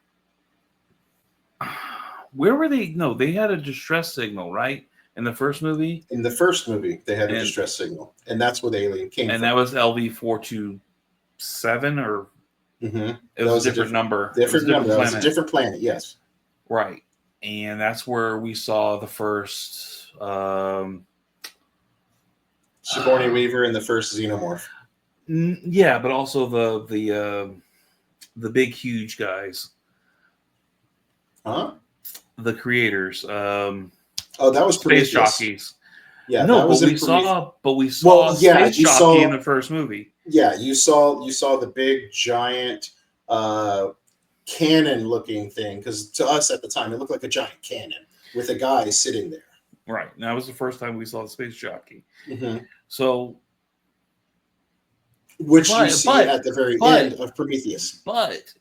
Where were they? No, they had a distress signal, right? In the first movie? In the first movie, they had a distress signal. And that's where the alien came from. And that was LV-427 or... Mm-hmm. It was a different number. Different number. That was a different planet, yes. Right. And that's where we saw the first Sigourney Weaver and the first xenomorph. Yeah, but also the big huge guys. Huh? The creators. That was Space Jockeys. Yeah, no, that was but we saw Space Jockey in the first movie. Yeah, you saw the big giant cannon looking thing, because to us at the time it looked like a giant cannon with a guy sitting there. Right. And that was the first time we saw the Space Jockey. Mm-hmm. So you see at the very end of Prometheus. But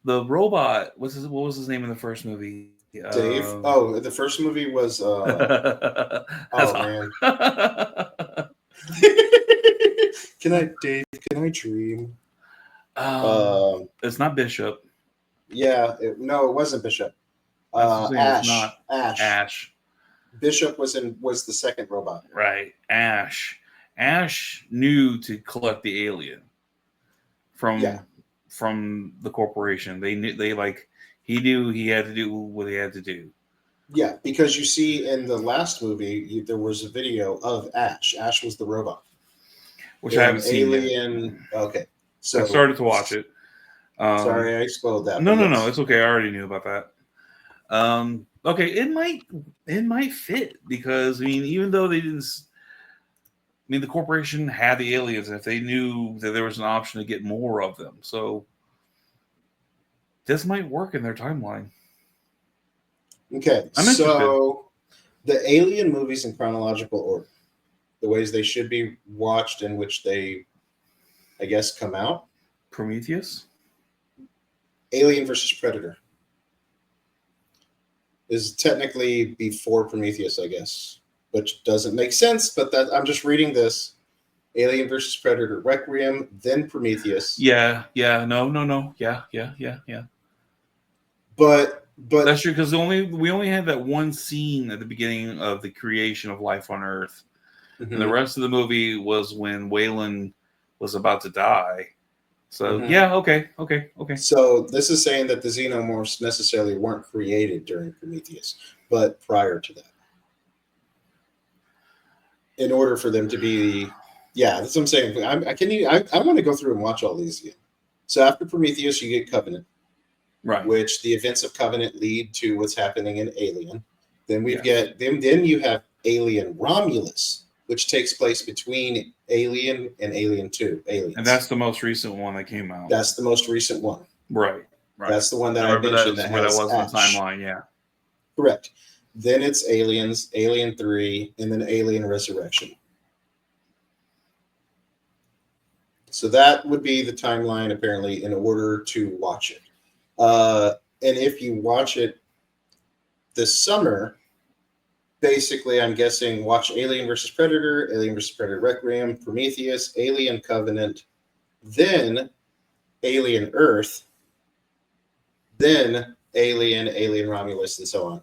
the robot, what was his name in the first movie? Dave. The first movie was man. Can I dream? It's not Bishop. Yeah, it wasn't Bishop. Ash. Ash. Bishop was the second robot. Right. Ash knew to collect the alien from the corporation. He knew he had to do what he had to do. Yeah, because you see in the last movie, there was a video of Ash. Ash was the robot. Which I haven't seen yet. Alien. Okay, so I started to watch it. Sorry, I spoiled that. No, it's okay. I already knew about that. Okay, it might fit because even though they didn't, the corporation had the aliens, and if they knew that there was an option to get more of them, so this might work in their timeline. Okay, I'm so the Alien movies in chronological order, the ways they should be watched in which they, I guess, come out. Prometheus, Alien versus Predator is technically before Prometheus, I guess, which doesn't make sense. But that I'm just reading this: Alien versus Predator, Requiem, then Prometheus. yeah, no, yeah. But That's true because we only had that one scene at the beginning of the creation of life on Earth, and the rest of the movie was when Wayland was about to die. So yeah, okay. So this is saying that the xenomorphs necessarily weren't created during Prometheus, but prior to that. In order for them to be, that's what I'm saying. I want to go through and watch all these again. So after Prometheus, you get Covenant, right? Which the events of Covenant lead to what's happening in Alien. Then then you have Alien Romulus, which takes place between Alien and Alien 2. Aliens. And that's the most recent one that came out. That's the most recent one. Right. That's the one that I mentioned that where has that was in the Ash. timeline, yeah. Correct. Then it's Aliens, Alien 3, and then Alien Resurrection. So that would be the timeline, apparently, in order to watch it. And if you watch it this summer, basically, I'm guessing watch Alien versus Predator, Alien versus Predator Requiem, Prometheus, Alien Covenant, then Alien Earth, then Alien Romulus, and so on.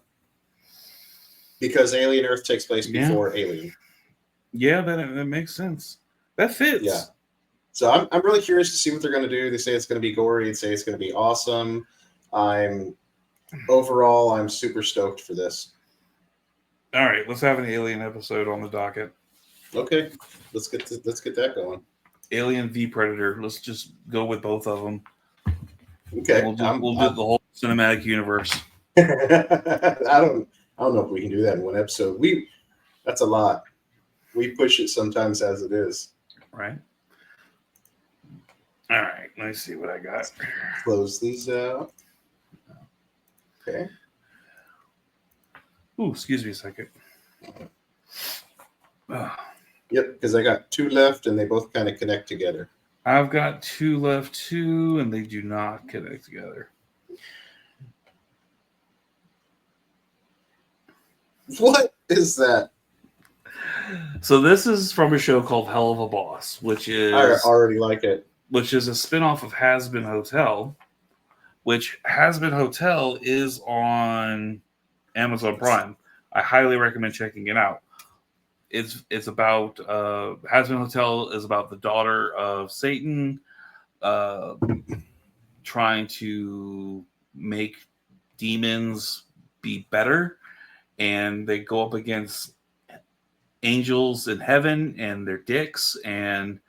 Because Alien Earth takes place before Alien. Yeah, that makes sense. That fits. Yeah. So I'm really curious to see what they're going to do. They say it's going to be gory. They say it's going to be awesome. I'm super stoked for this. All right, let's have an Alien episode on the docket. Okay, let's get that going. Alien v Predator. Let's just go with both of them. Okay, we'll do the whole cinematic universe. I don't know if we can do that in one episode. That's a lot. We push it sometimes as it is. Right. All right, let me see what I got. Close these out. Okay. Ooh, excuse me a second. Yep, because I got 2 left and they both kind of connect together. I've got 2 left too, and they do not connect together. What is that? So this is from a show called Hell of a Boss, which is I already like it. Which is a spinoff of Has Been Hotel, which Has Been Hotel is on Amazon Prime. I highly recommend checking it out. It's about Has Been Hotel is about the daughter of Satan trying to make demons be better, and they go up against angels in heaven and their dicks, and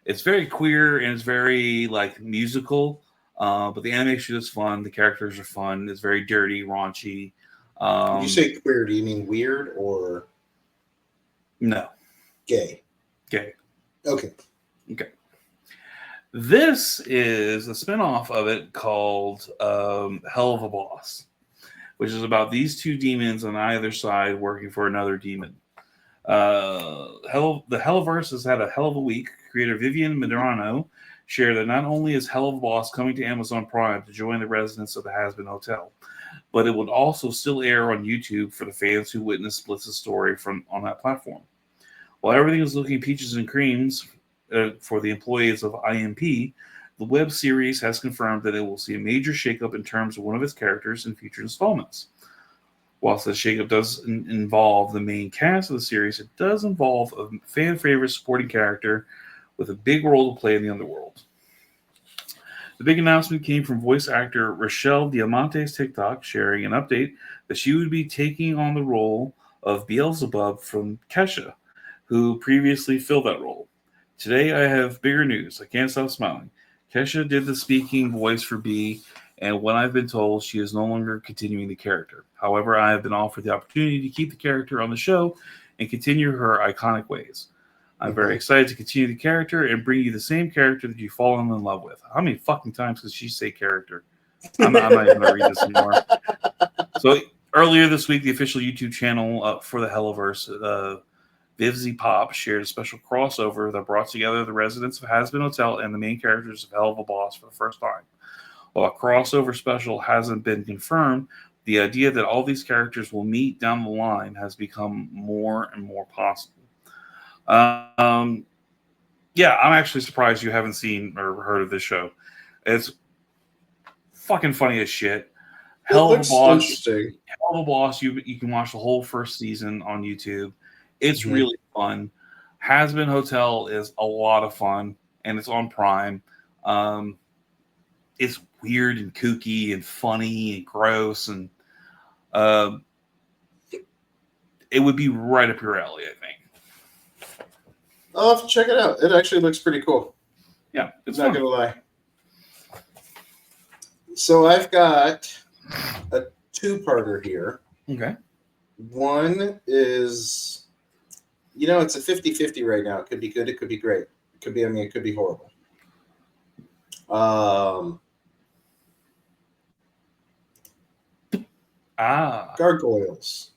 it's very queer and it's very musical, but the animation is fun. The characters are fun. It's very dirty, raunchy. When you say queer, do you mean weird or no? Gay. Okay. This is a spinoff of it call Hell of a Boss, which is about these 2 demons on either side working for another demon. The Helliverse has had a hell of a week. Creator Vivian Medrano shared that not only is Hell of a Boss coming to Amazon Prime to join the residents of the Has Been Hotel, but it would also still air on YouTube for the fans who witnessed Blitz's story on that platform. While everything is looking peaches and creams for the employees of IMP, the web series has confirmed that it will see a major shakeup in terms of one of its characters in future installments. Whilst the shakeup does involve the main cast of the series, it does involve a fan favorite supporting character with a big role to play in the underworld. The big announcement came from voice actor Rochelle Diamante's TikTok, sharing an update that she would be taking on the role of Beelzebub from Kesha, who previously filled that role. Today I have bigger news. I can't stop smiling. Kesha did the speaking voice for Bee, and when I've been told she is no longer continuing the character. However, I have been offered the opportunity to keep the character on the show and continue her iconic ways. I'm very excited to continue the character and bring you the same character that you've fallen in love with. How many fucking times does she say character? I'm not even going to read this anymore. So earlier this week, the official YouTube channel for the Helloverse, Vivzy Pop, shared a special crossover that brought together the residents of Hazbin Hotel and the main characters of Hell of a Boss for the first time. While a crossover special hasn't been confirmed, the idea that all these characters will meet down the line has become more and more possible. Yeah, I'm actually surprised you haven't seen or heard of this show. It's fucking funny as shit. Hell of a Boss. Interesting. Hell of a Boss. You can watch the whole first season on YouTube. It's really fun. Hazbin Hotel is a lot of fun, and it's on Prime. It's weird and kooky and funny and gross, and it would be right up your alley, I think. I'll have to check it out. It actually looks pretty cool. Yeah, it's not gonna lie. So I've got a two-parter here. Okay. One is, it's a 50-50 right now. It could be good. It could be great. It could be horrible. Gargoyles.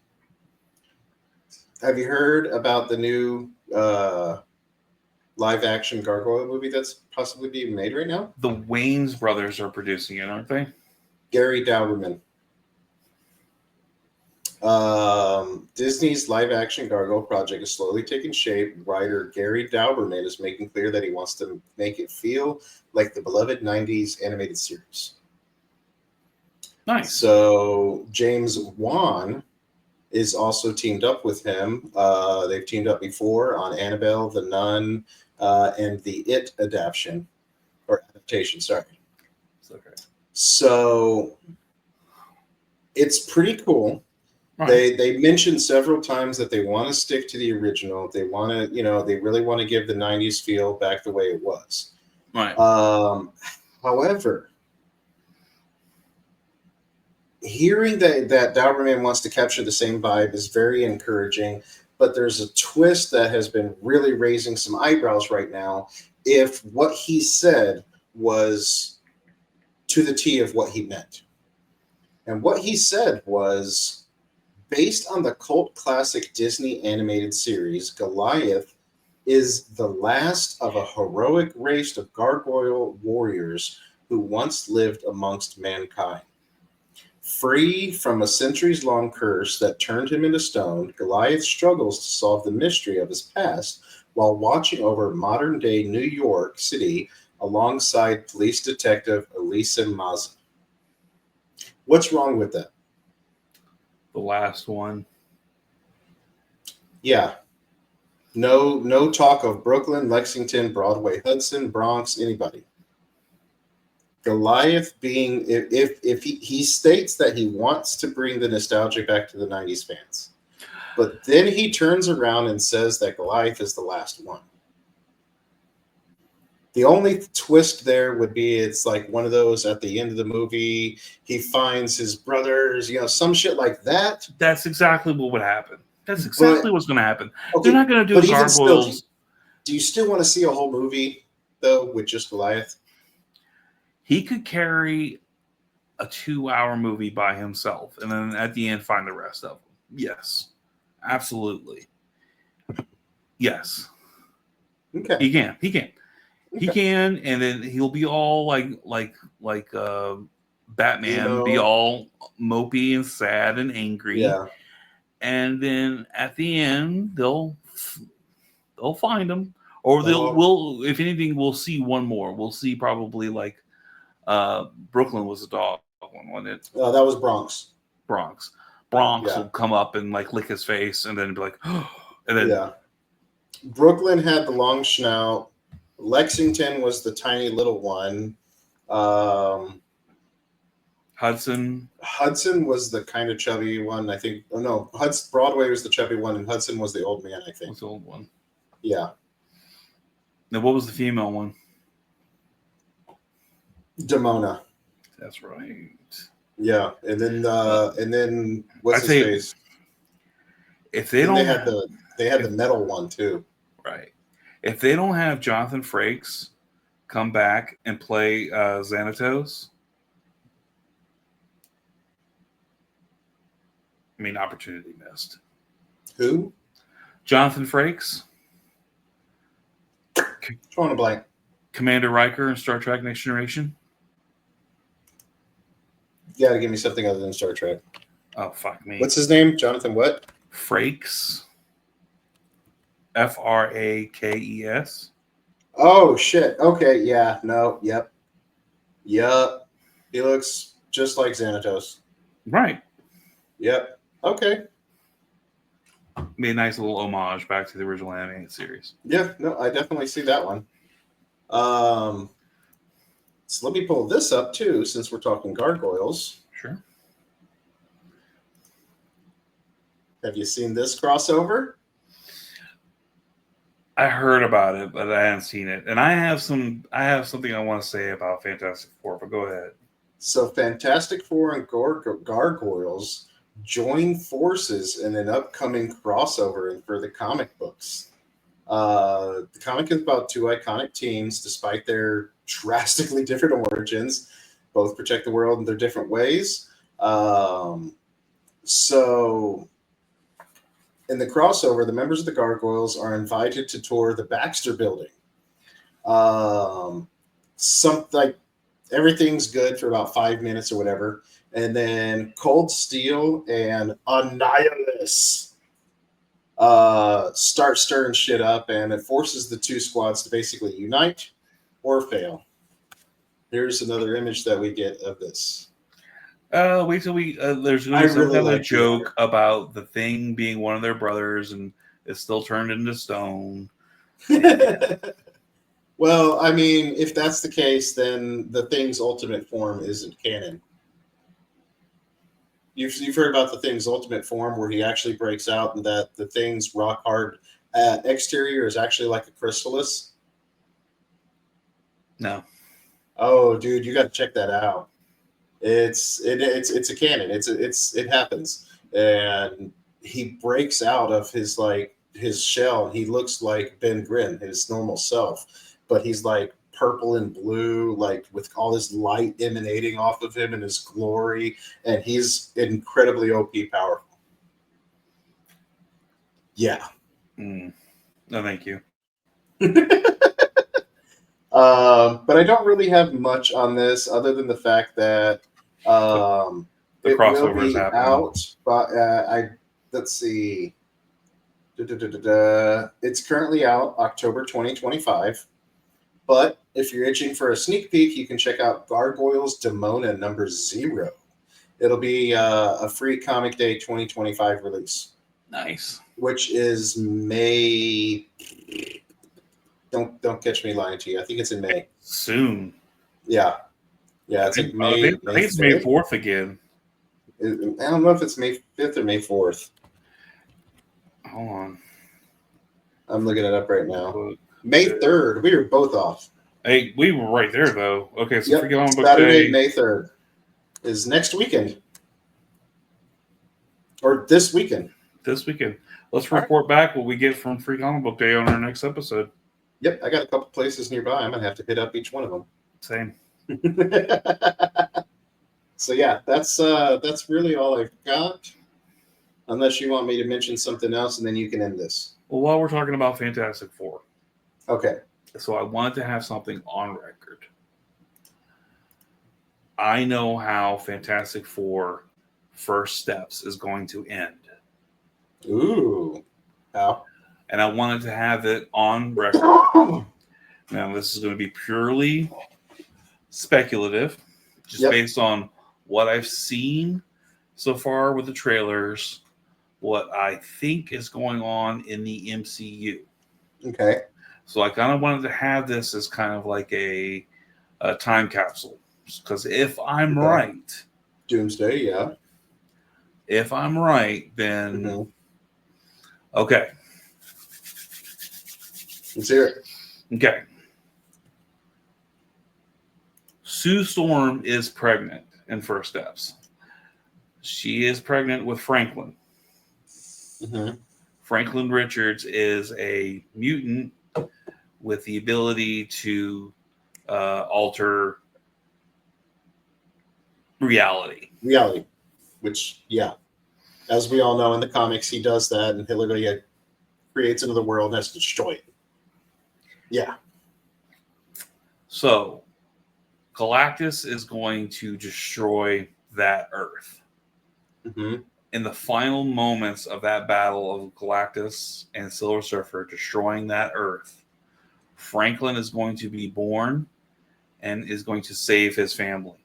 Have you heard about the new live-action Gargoyle movie that's possibly being made right now? The Wayans brothers are producing it, aren't they? Gary Dauberman. Disney's live-action Gargoyle project is slowly taking shape. Writer Gary Dauberman is making clear that he wants to make it feel like the beloved 90s animated series. Nice. So James Wan is also teamed up with him. They've teamed up before on Annabelle, The Nun, and the It adaptation. Sorry. It's okay. So it's pretty cool. Right. They mentioned several times that they want to stick to the original. They want to, they really want to give the 90s feel back the way it was. Right. However, hearing that Dauberman wants to capture the same vibe is very encouraging, but there's a twist that has been really raising some eyebrows right now. If what he said was to the T of what he meant. And what he said was, based on the cult classic Disney animated series, Goliath is the last of a heroic race of gargoyle warriors who once lived amongst mankind. Free from a centuries-long curse that turned him into stone, Goliath struggles to solve the mystery of his past while watching over modern-day New York City alongside police detective Elisa Mazza. What's wrong with that? The last one. Yeah. No talk of Brooklyn, Lexington, Broadway, Hudson, Bronx, anybody. Goliath being, if he states that he wants to bring the nostalgia back to the 90s fans, but then he turns around and says that Goliath is the last one. The only twist there would be it's like one of those at the end of the movie, he finds his brothers, some shit like that. That's exactly what would happen. That's exactly what's going to happen. Okay, they're not going to do gargoyles. Do you still want to see a whole movie, though, with just Goliath? He could carry a 2-hour movie by himself and then at the end find the rest of them. Yes. Absolutely. Yes. Okay. He can. Okay. He can, and then he'll be all like Batman, be all mopey and sad and angry. Yeah. And then at the end, they'll find him, or we'll if anything, we'll see one more. We'll see probably Brooklyn was a dog one, wasn't it? That was Bronx. Bronx Yeah. will come up and like lick his face, and then be like, and then Yeah. Brooklyn had the long snout. Lexington was the tiny little one. Hudson. Hudson was the kind of chubby one, I think. Oh no, Broadway was the chubby one, and Hudson was the old man, I think. What's the old one? Yeah. Now, what was the female one? Demona. That's right. Yeah, and then what's I'd his say face? If they Then don't, they had the metal one too. right. If they don't have Jonathan Frakes come back and play Xanatos, I mean, opportunity missed. Who? Jonathan Frakes, Drawing a blank. Commander Riker in Star Trek Next Generation. You gotta give me something other than Star Trek. Oh, fuck me. What's his name? Jonathan what? Frakes. Frakes. Oh shit. Okay, yeah, no, yep. Yep. He looks just like Xanatos. Right. Yep. Okay. Be a nice little homage back to the original animated series. Yeah, no, I definitely see that one. So let me pull this up too, since we're talking gargoyles. Sure. Have you seen this crossover? I heard about it, but I haven't seen it. And I have something I want to say about Fantastic Four, but go ahead. So Fantastic Four and Gargoyles join forces in an upcoming crossover for the comic books. The comic is about two iconic teams, despite their drastically different origins. Both protect the world in their different ways. So in the crossover, the members of the Gargoyles are invited to tour the Baxter Building. Everything's good for about 5 minutes or whatever, and then Cold Steel and Annihilus start stirring shit up, and it forces the two squads to basically unite or fail. Here's another image that we get of this. Wait till we. There's going to be some really kind of like joke about the Thing being one of their brothers, and it's still turned into stone. Well, I mean, if that's the case, then the Thing's ultimate form isn't canon. You've heard about the Thing's ultimate form, where he actually breaks out, and that the Thing's rock hard exterior is actually like a chrysalis. No. Oh, dude, you got to check that out. It's a canon. It happens, and he breaks out of his shell. He looks like Ben Grimm, his normal self, but he's like purple and blue, like with all this light emanating off of him and his glory, and he's incredibly OP powerful. Yeah. No, thank you. But I don't really have much on this other than the fact that The it crossover will is be happening. out. But let's see. It's currently out October 2025. But if you're itching for a sneak peek, you can check out Gargoyles Demona #0. It'll be a free Comic Day 2025 release. Nice. Which is May. Don't catch me lying to you. I think it's in May. Soon. Yeah. It's like May. I think it's May 4th again. I don't know if it's May 5th or May 4th. Hold on. I'm looking it up right now. May 3rd. We were both off. Hey, we were right there though. Okay, so forget on book Saturday, day. May 3rd is next weekend. Or this weekend. This weekend. Let's report back what we get from Free Comic Book Day on our next episode. Yep, I got a couple places nearby. I'm gonna have to hit up each one of them. Same. So yeah, that's really all I've got. Unless you want me to mention something else, and then you can end this. Well, while we're talking about Fantastic Four, Okay. so I wanted to have something on record. I know how Fantastic Four First Steps is going to end. Ooh. How? And I wanted to have it on record. Now, this is going to be purely speculative, just based on what I've seen so far with the trailers what I think is going on in the MCU. Okay. So I kind of wanted to have this as kind of like a time capsule. Because if I'm Okay. right, Doomsday, yeah. then Mhm. okay. Let's hear it. Okay. Sue Storm is pregnant in First Steps. She is pregnant with Franklin. Mm-hmm. Franklin Richards is a mutant with the ability to alter reality. Reality, which, yeah, as we all know in the comics, he does that, and he literally creates another world and has to destroy it. Yeah. So Galactus is going to destroy that Earth. Mm-hmm. In the final moments of that battle of Galactus and Silver Surfer destroying that Earth, Franklin is going to be born and is going to save his family.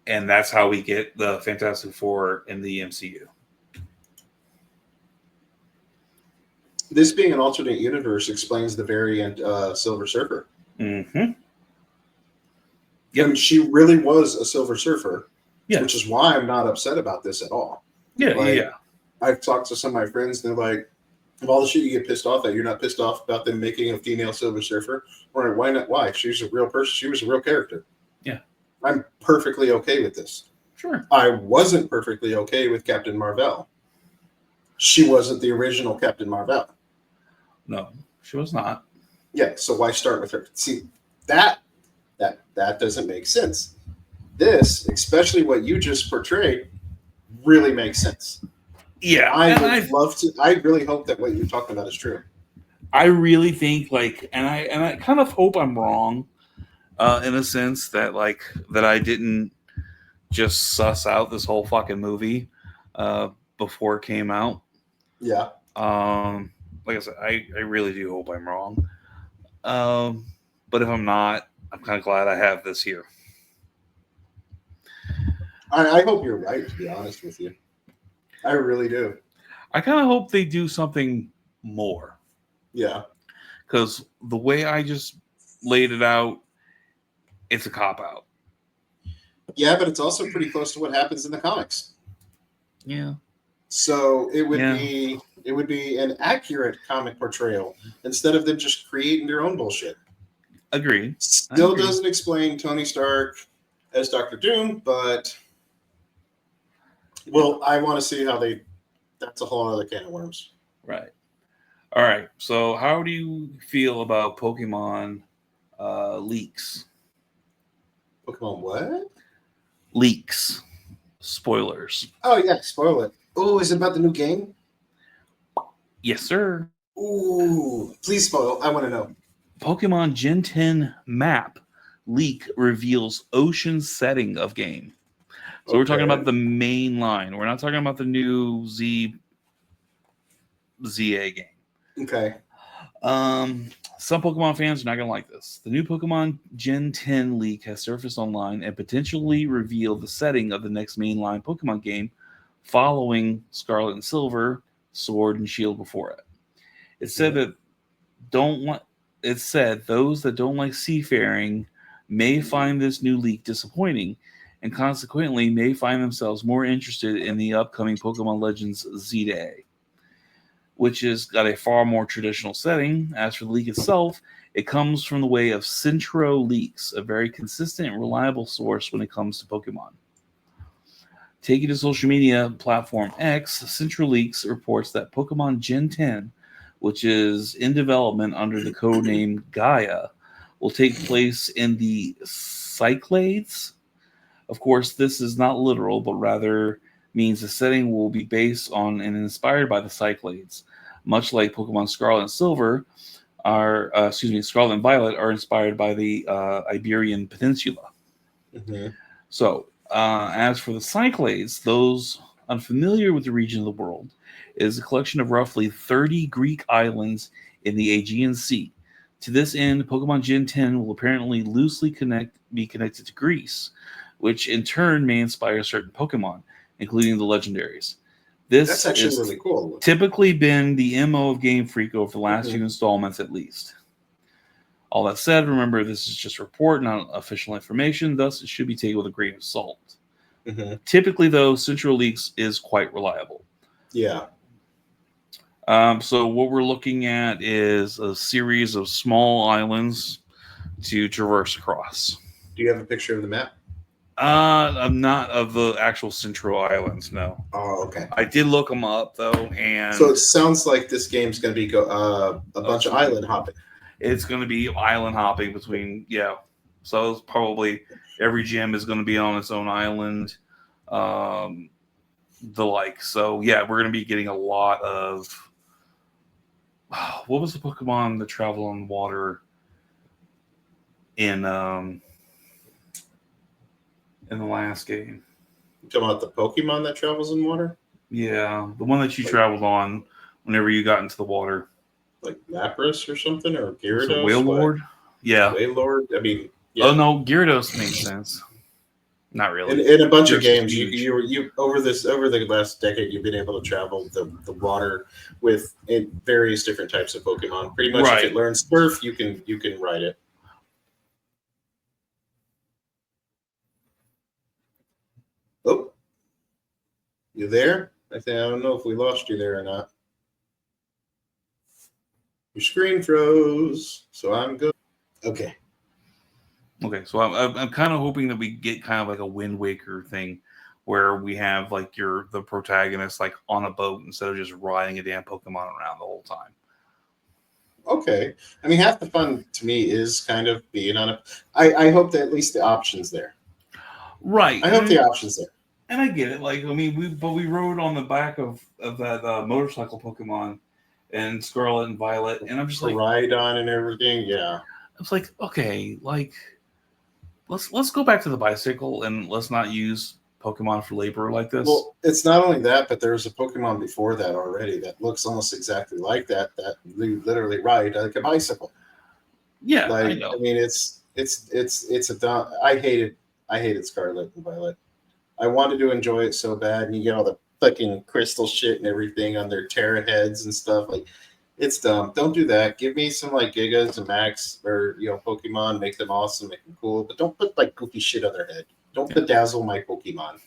And that's how we get the Fantastic Four in the MCU. This being an alternate universe explains the variant Silver Surfer. Mm-hmm. Yep. And she really was a Silver Surfer, Yes. which is why I'm not upset about this at all. Yeah, Like, yeah. I've talked to some of my friends, and they're like, of all the shit you get pissed off at, you're not pissed off about them making a female Silver Surfer? All right, why not? Why? She's a real person. She was a real character. Yeah. I'm perfectly okay with this. Sure. I wasn't perfectly okay with Captain Marvel. She wasn't the original Captain Marvel. No, she was not. Yeah, so why start with her? See, that doesn't make sense. This, especially what you just portrayed, really makes sense. Yeah, I would love to. I really hope that what you're talking about is true. I really think and I kind of hope I'm wrong, in a sense that that I didn't just suss out this whole fucking movie before it came out. Yeah. Like I said, I really do hope I'm wrong. But if I'm not, I'm kind of glad I have this here. I hope you're right, to be honest with you. I really do. I kind of hope they do something more. Yeah. Because the way I just laid it out, it's a cop-out. Yeah, but it's also pretty close to what happens in the comics. Yeah. So it would be an accurate comic portrayal instead of them just creating their own bullshit. Agreed. Still doesn't explain Tony Stark as Dr. Doom, but well, I want to see how that's a whole other can of worms. Right. All right. So how do you feel about Pokemon leaks? Pokemon what? Leaks. Spoilers. Oh yeah, spoil it. Oh, is it about the new game? Yes, sir. Ooh, please spoil. I want to know. Pokemon Gen 10 map leak reveals ocean setting of game. So we're talking about the main line. We're not talking about the new ZA game. Okay. Some Pokemon fans are not going to like this. The new Pokemon Gen 10 leak has surfaced online and potentially revealed the setting of the next mainline Pokemon game following Scarlet and Silver, Sword and Shield before it. It said those that don't like seafaring may find this new leak disappointing and consequently may find themselves more interested in the upcoming Pokemon Legends Z-Day, which has got a far more traditional setting. As for the leak itself, it comes from the way of Centro Leaks, a very consistent and reliable source when it comes to Pokemon. Taking to social media platform X, Centro Leaks reports that Pokemon Gen 10, which is in development under the codename Gaia, will take place in the Cyclades. Of course, this is not literal, but rather means the setting will be based on and inspired by the Cyclades, much like Pokemon Scarlet and Silver Scarlet and Violet are inspired by the Iberian Peninsula. Mm-hmm. So, as for the Cyclades, those unfamiliar with the region of the world, it is a collection of roughly 30 Greek islands in the Aegean Sea. To this end, Pokemon Gen 10 will apparently loosely be connected to Greece, which in turn may inspire certain Pokemon, including the legendaries. This That's actually has really cool. typically been the MO of Game Freak over the last Mhm. few installments at least. All that said, remember this is just a report, not official information, thus it should be taken with a grain of salt. Mm-hmm. Typically, though, Central Leaks is quite reliable. Yeah. So what we're looking at is a series of small islands to traverse across. Do you have a picture of the map? I'm not of the actual Central Islands, no. Oh, okay. I did look them up though, and So it sounds like this game's going to be a bunch of island hopping. It's going to be island hopping between, yeah. So it's probably every gym is going to be on its own island, the like. So yeah, we're going to be getting a lot of. What was the Pokemon that travel on water in the last game? You talking about the Pokemon that travels in water? Yeah, the one that you traveled on whenever you got into the water. Like Lapras or something, or Gyarados? So Whale Lord? Yeah. Whale Lord? I mean, yeah. Oh no, Gyarados makes sense. Not really. In a bunch of Gyarados games, is huge. you over the last decade, you've been able to travel the water with various different types of Pokemon. Pretty much, Right. if it learns Surf, you can ride it. Oh, you there? I don't know if we lost you there or not. Your screen froze, so I'm good. Okay. Okay, so I'm kind of hoping that we get kind of like a Wind Waker thing, where we have like the protagonist like on a boat instead of just riding a damn Pokemon around the whole time. Okay. I mean, half the fun to me is kind of being on a. I hope that at least the option's there. Right. I hope the option's there. And I get it. Like, I mean, we rode on the back of that motorcycle Pokemon and Scarlet and Violet, and I'm just like, ride on and everything. Yeah. I was like, okay, like let's go back to the bicycle and let's not use Pokemon for labor like this. Well, it's not only that, but there's a Pokemon before that already that looks almost exactly like that you literally ride like a bicycle. Yeah, like I know. I mean, it's a dumb. I hated Scarlet and Violet. I wanted to enjoy it so bad, and you get all the fucking crystal shit and everything on their Terra heads and stuff. Like, it's dumb. Don't do that. Give me some like Gigas and Max or Pokemon. Make them awesome, make them cool, but don't put like goofy shit on their head. Don't bedazzle my Pokemon.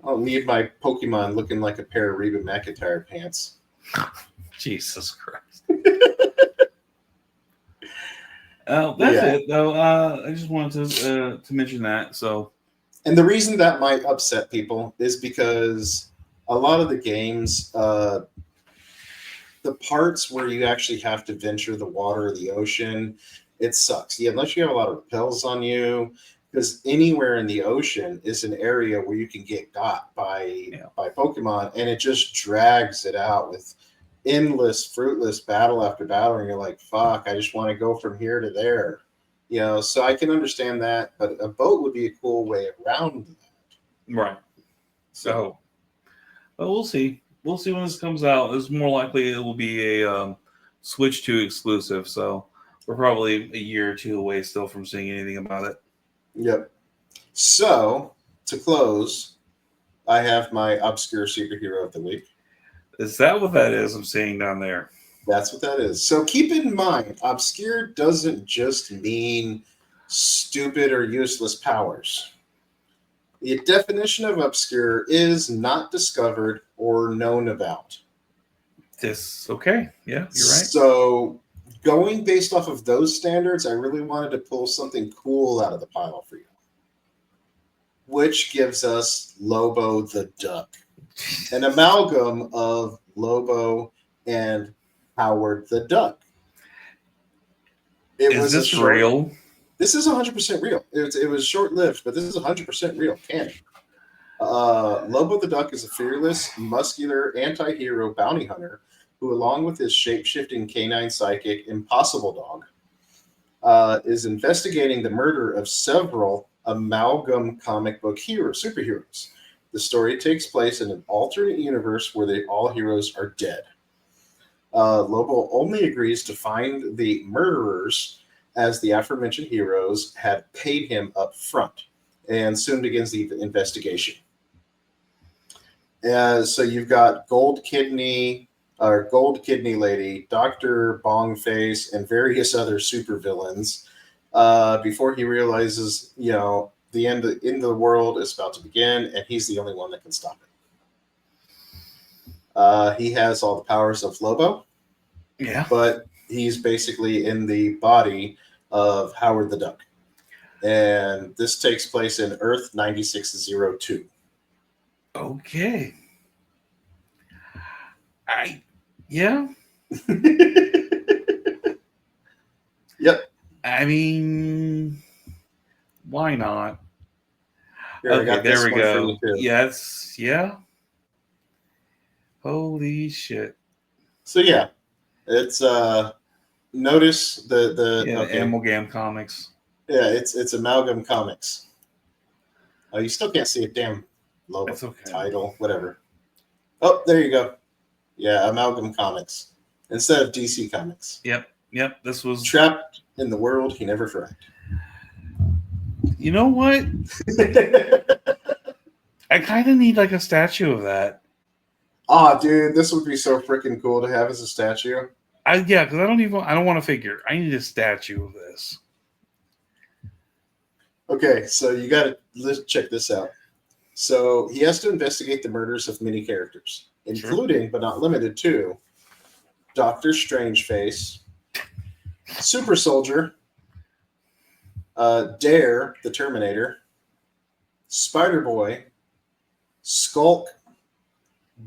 I don't need my Pokemon looking like a pair of Reba McEntire pants. Jesus Christ. That's it, though. I just wanted to mention that. So, and the reason that might upset people is because a lot of the games, the parts where you actually have to venture the water or the ocean, it sucks. Yeah, unless you have a lot of repels on you, because anywhere in the ocean is an area where you can get got by Pokemon, and it just drags it out with endless, fruitless battle after battle, and you're like, fuck, I just want to go from here to there. So I can understand that, but a boat would be a cool way around that. Right. So, but we'll see. We'll see when this comes out. It's more likely it will be a Switch 2 exclusive, so we're probably a year or two away still from seeing anything about it. Yep. So, to close, I have my obscure superhero of the week. Is that what that is I'm seeing down there? That's what that is. So keep in mind, obscure doesn't just mean stupid or useless powers. The definition of obscure is not discovered or known about. Okay. Yeah, you're right. So going based off of those standards, I really wanted to pull something cool out of the pile for you, which gives us Lobo the Duck. An amalgam of Lobo and Howard the Duck. Is this real? This is 100% real. It was short-lived, but this is 100% real canon. Lobo the Duck is a fearless, muscular, anti-hero bounty hunter who, along with his shape-shifting canine sidekick, Impossible Dog, is investigating the murder of several amalgam comic book superheroes. The story takes place in an alternate universe where all heroes are dead. Lobo only agrees to find the murderers as the aforementioned heroes had paid him up front. And soon begins the investigation. So you've got Gold Kidney Lady, Dr. Bongface, and various other supervillains before he realizes, the end of the world is about to begin, and he's the only one that can stop it. He has all the powers of Lobo, Yeah. but he's basically in the body of Howard the Duck. And this takes place in Earth 9602. Okay. Yeah. Yep. I mean, why not? Here, I Okay, got there this we one for go. you too. Yes, yeah. Holy shit. So yeah, it's notice the Yeah, okay. Amalgam Comics. Yeah, it's Amalgam Comics. Oh, you still can't see a damn logo, That's okay. title, whatever. Oh, there you go. Yeah, Amalgam Comics instead of DC Comics. Yep. This was Trapped in the world he never framed. You know what? I kind of need like a statue of that. Oh, dude, this would be so freaking cool to have as a statue. Yeah, because I don't want a figure. I need a statue of this. Okay, so let's check this out. So he has to investigate the murders of many characters, including but not limited to Doctor Strangeface, Super Soldier, Dare the Terminator, Spider-Boy, Skulk,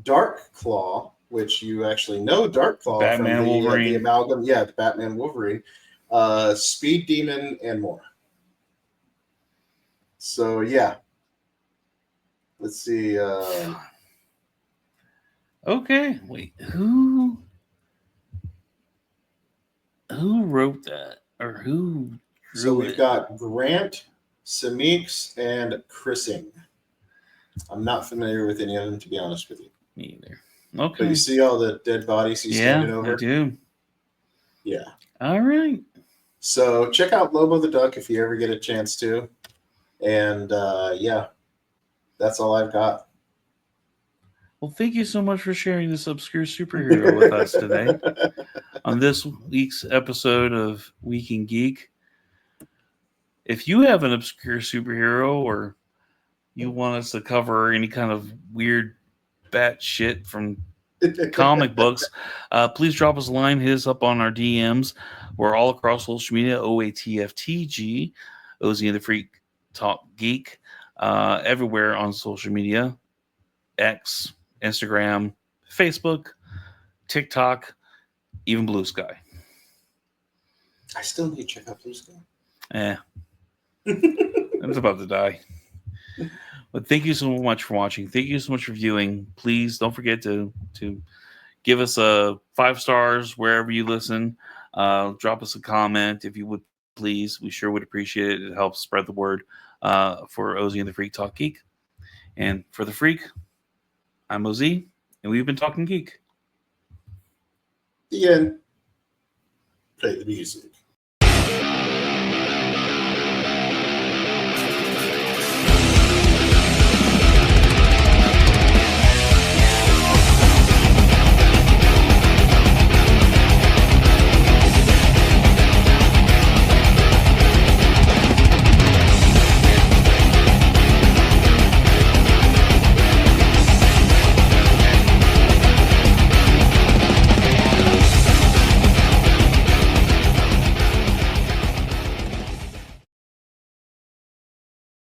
Dark Claw, which you actually know Dark Claw Batman, from the Wolverine. amalgam, the Batman Wolverine, Speed Demon, and more. So yeah, let's see. Okay, wait, who wrote that or who drew So we've it? got Grant, Samix, and Chrising. I'm not familiar with any of them, to be honest with you. Me either. But Okay. you see all the dead bodies he's standing over? I do. Yeah. All right. So check out Lobo the Duck if you ever get a chance to. And yeah, that's all I've got. Well, thank you so much for sharing this obscure superhero with us today on this week's episode of Week in Geek. If you have an obscure superhero or you want us to cover any kind of weird bat shit from comic books, please drop us a line, hit us up on our DMs. We're all across social media, OATFTG, Ozzy and the Freak Talk Geek, everywhere on social media, X, Instagram, Facebook, TikTok, even Blue Sky. I still need to check out Blue Sky. It's about to die. But thank you so much for watching. Thank you so much for viewing. Please don't forget to give us a 5 stars wherever you listen. Drop us a comment if you would, please. We sure would appreciate it. It helps spread the word for Ozzy and the Freak Talk Geek. And for the Freak, I'm Ozzy, and we've been talking geek. The end. Play the music.